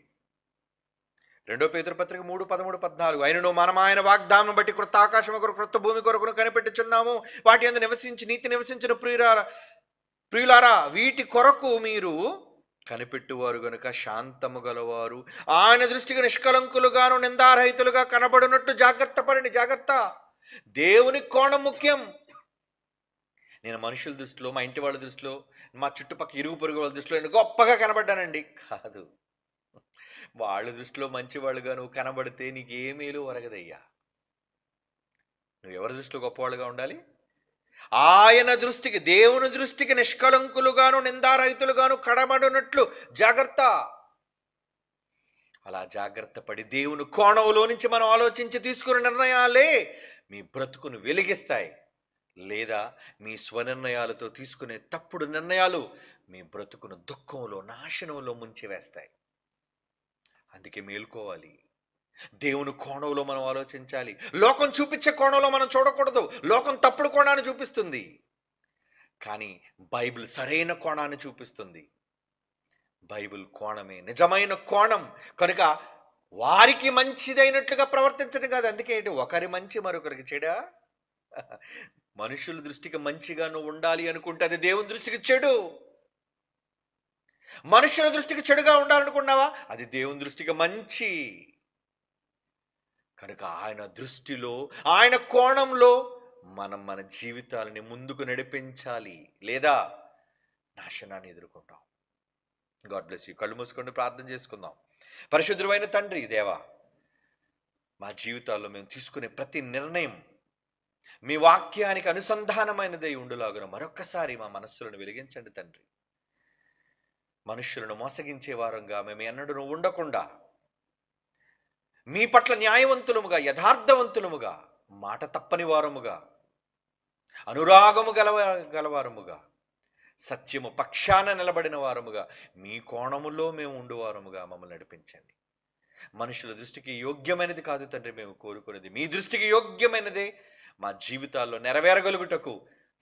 2 పేతురు పత్రిక 3:13-14. అయినను మనం ఆయన వాగ్దానం బట్టి క్రొత్త ఆకాశం కొరకు క్రొత్త భూమి కొరకు కనిపెట్టుచున్నాము. వాటి యందు నివసించి నీతి నివసించిన ప్రియులారా, వీటి కొరకు మీరు కనిపెట్టువారు గనుక శాంతము గలవారు, ఆయన దృష్టికి నిష్కలంకులుగాను నిందారహితులుగా కనబడినట్టు జాగ్రత్త పడండి. జాగ్రత్త. దేవుని కోణం ముఖ్యం. నేను మనుషుల దృష్టిలో, మా ఇంటి వాళ్ళ దృష్టిలో, మా చుట్టుపక్కల ఇరుగు పొరుగు వాళ్ళ దృష్టిలో నేను గొప్పగా కనబడ్డానండి. కాదు, వాళ్ళ దృష్టిలో మంచివాళ్ళుగా నువ్వు కనబడితే నీకు ఏ మేలు ఒరగదయ్యా. నువ్వు ఎవరి దృష్టిలో గొప్పవాళ్ళుగా ఉండాలి? ఆయన దృష్టికి, దేవుని దృష్టికి నిష్కలంకులుగాను నిందారహితులుగాను కనబడినట్లు జాగ్రత్త. అలా జాగ్రత్త పడి దేవుని కోణంలో నుంచి మనం ఆలోచించి తీసుకునే నిర్ణయాలే మీ బ్రతుకును వెలిగిస్తాయి. లేదా మీ స్వనిర్ణయాలతో తీసుకునే తప్పుడు నిర్ణయాలు మీ బ్రతుకును దుఃఖంలో, నాశనంలో ముంచివేస్తాయి. అందుకే మేల్కోవాలి. దేవుని కోణంలో మనం ఆలోచించాలి. లోకం చూపించే కోణంలో మనం చూడకూడదు. లోకం తప్పుడు కోణాన్ని చూపిస్తుంది, కానీ బైబిల్ సరైన కోణాన్ని చూపిస్తుంది. బైబిల్ కోణమే నిజమైన కోణం కనుక వారికి మంచిదైనట్లుగా ప్రవర్తించడం కాదు. అందుకే ఒకరి మంచి మరొకరికి చెడా? మనుషుల దృష్టికి మంచిగా నువ్వు ఉండాలి అనుకుంటే అది దేవుని దృష్టికి చెడు. మనుషుల దృష్టికి చెడుగా ఉండాలనుకున్నావా? అది దేవుని దృష్టికి మంచి. కనుక ఆయన దృష్టిలో, ఆయన కోణంలో మనం మన జీవితాలని ముందుకు నడిపించాలి, లేదా నాశనాన్ని ఎదుర్కొంటాం. God bless you. కళ్ళు మూసుకొని ప్రార్థన చేసుకుందాం. పరిశుద్ధుడైన తండ్రి దేవా, మా జీవితాల్లో మేము తీసుకునే ప్రతి నిర్ణయం మీ వాక్యానికి అనుసంధానమైనదై ఉండులాగున మరొక్కసారి మా మనస్సులను వెలిగించండి తండ్రి. మనుష్యులను మోసగించే వారంగా మేము ఎన్నడూ ఉండకుండా మీ పట్ల న్యాయవంతులముగా, యథార్థవంతులముగా, మాట తప్పని వారముగా, అనురాగము గలవారముగా, సత్యము పక్షాన నిలబడిన వారముగా, మీ కోణములో మేము ఉండువారముగా మమ్మల్ని నడిపించండి. మనుషుల దృష్టికి యోగ్యమైనది కాదు తండ్రి మేము కోరుకునేది, మీ దృష్టికి యోగ్యమైనదే మా జీవితాల్లో నెరవేరగలుగుటకు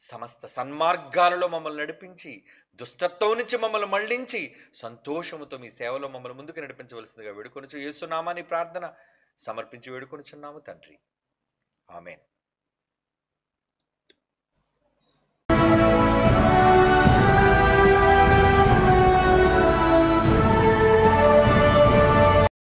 సమస్త సన్మార్గాలలో మమ్మల్ని నడిపించి, దుష్టత్వం నుంచి మమ్మల్ని మళ్లించి, సంతోషముతో మీ సేవలో మమ్మల్ని ముందుకు నడిపించవలసిందిగా వేడుకొనుచు యేసు నామాని ప్రార్థన సమర్పించి వేడుకొనుచున్నాము తండ్రి. ఆమేన్.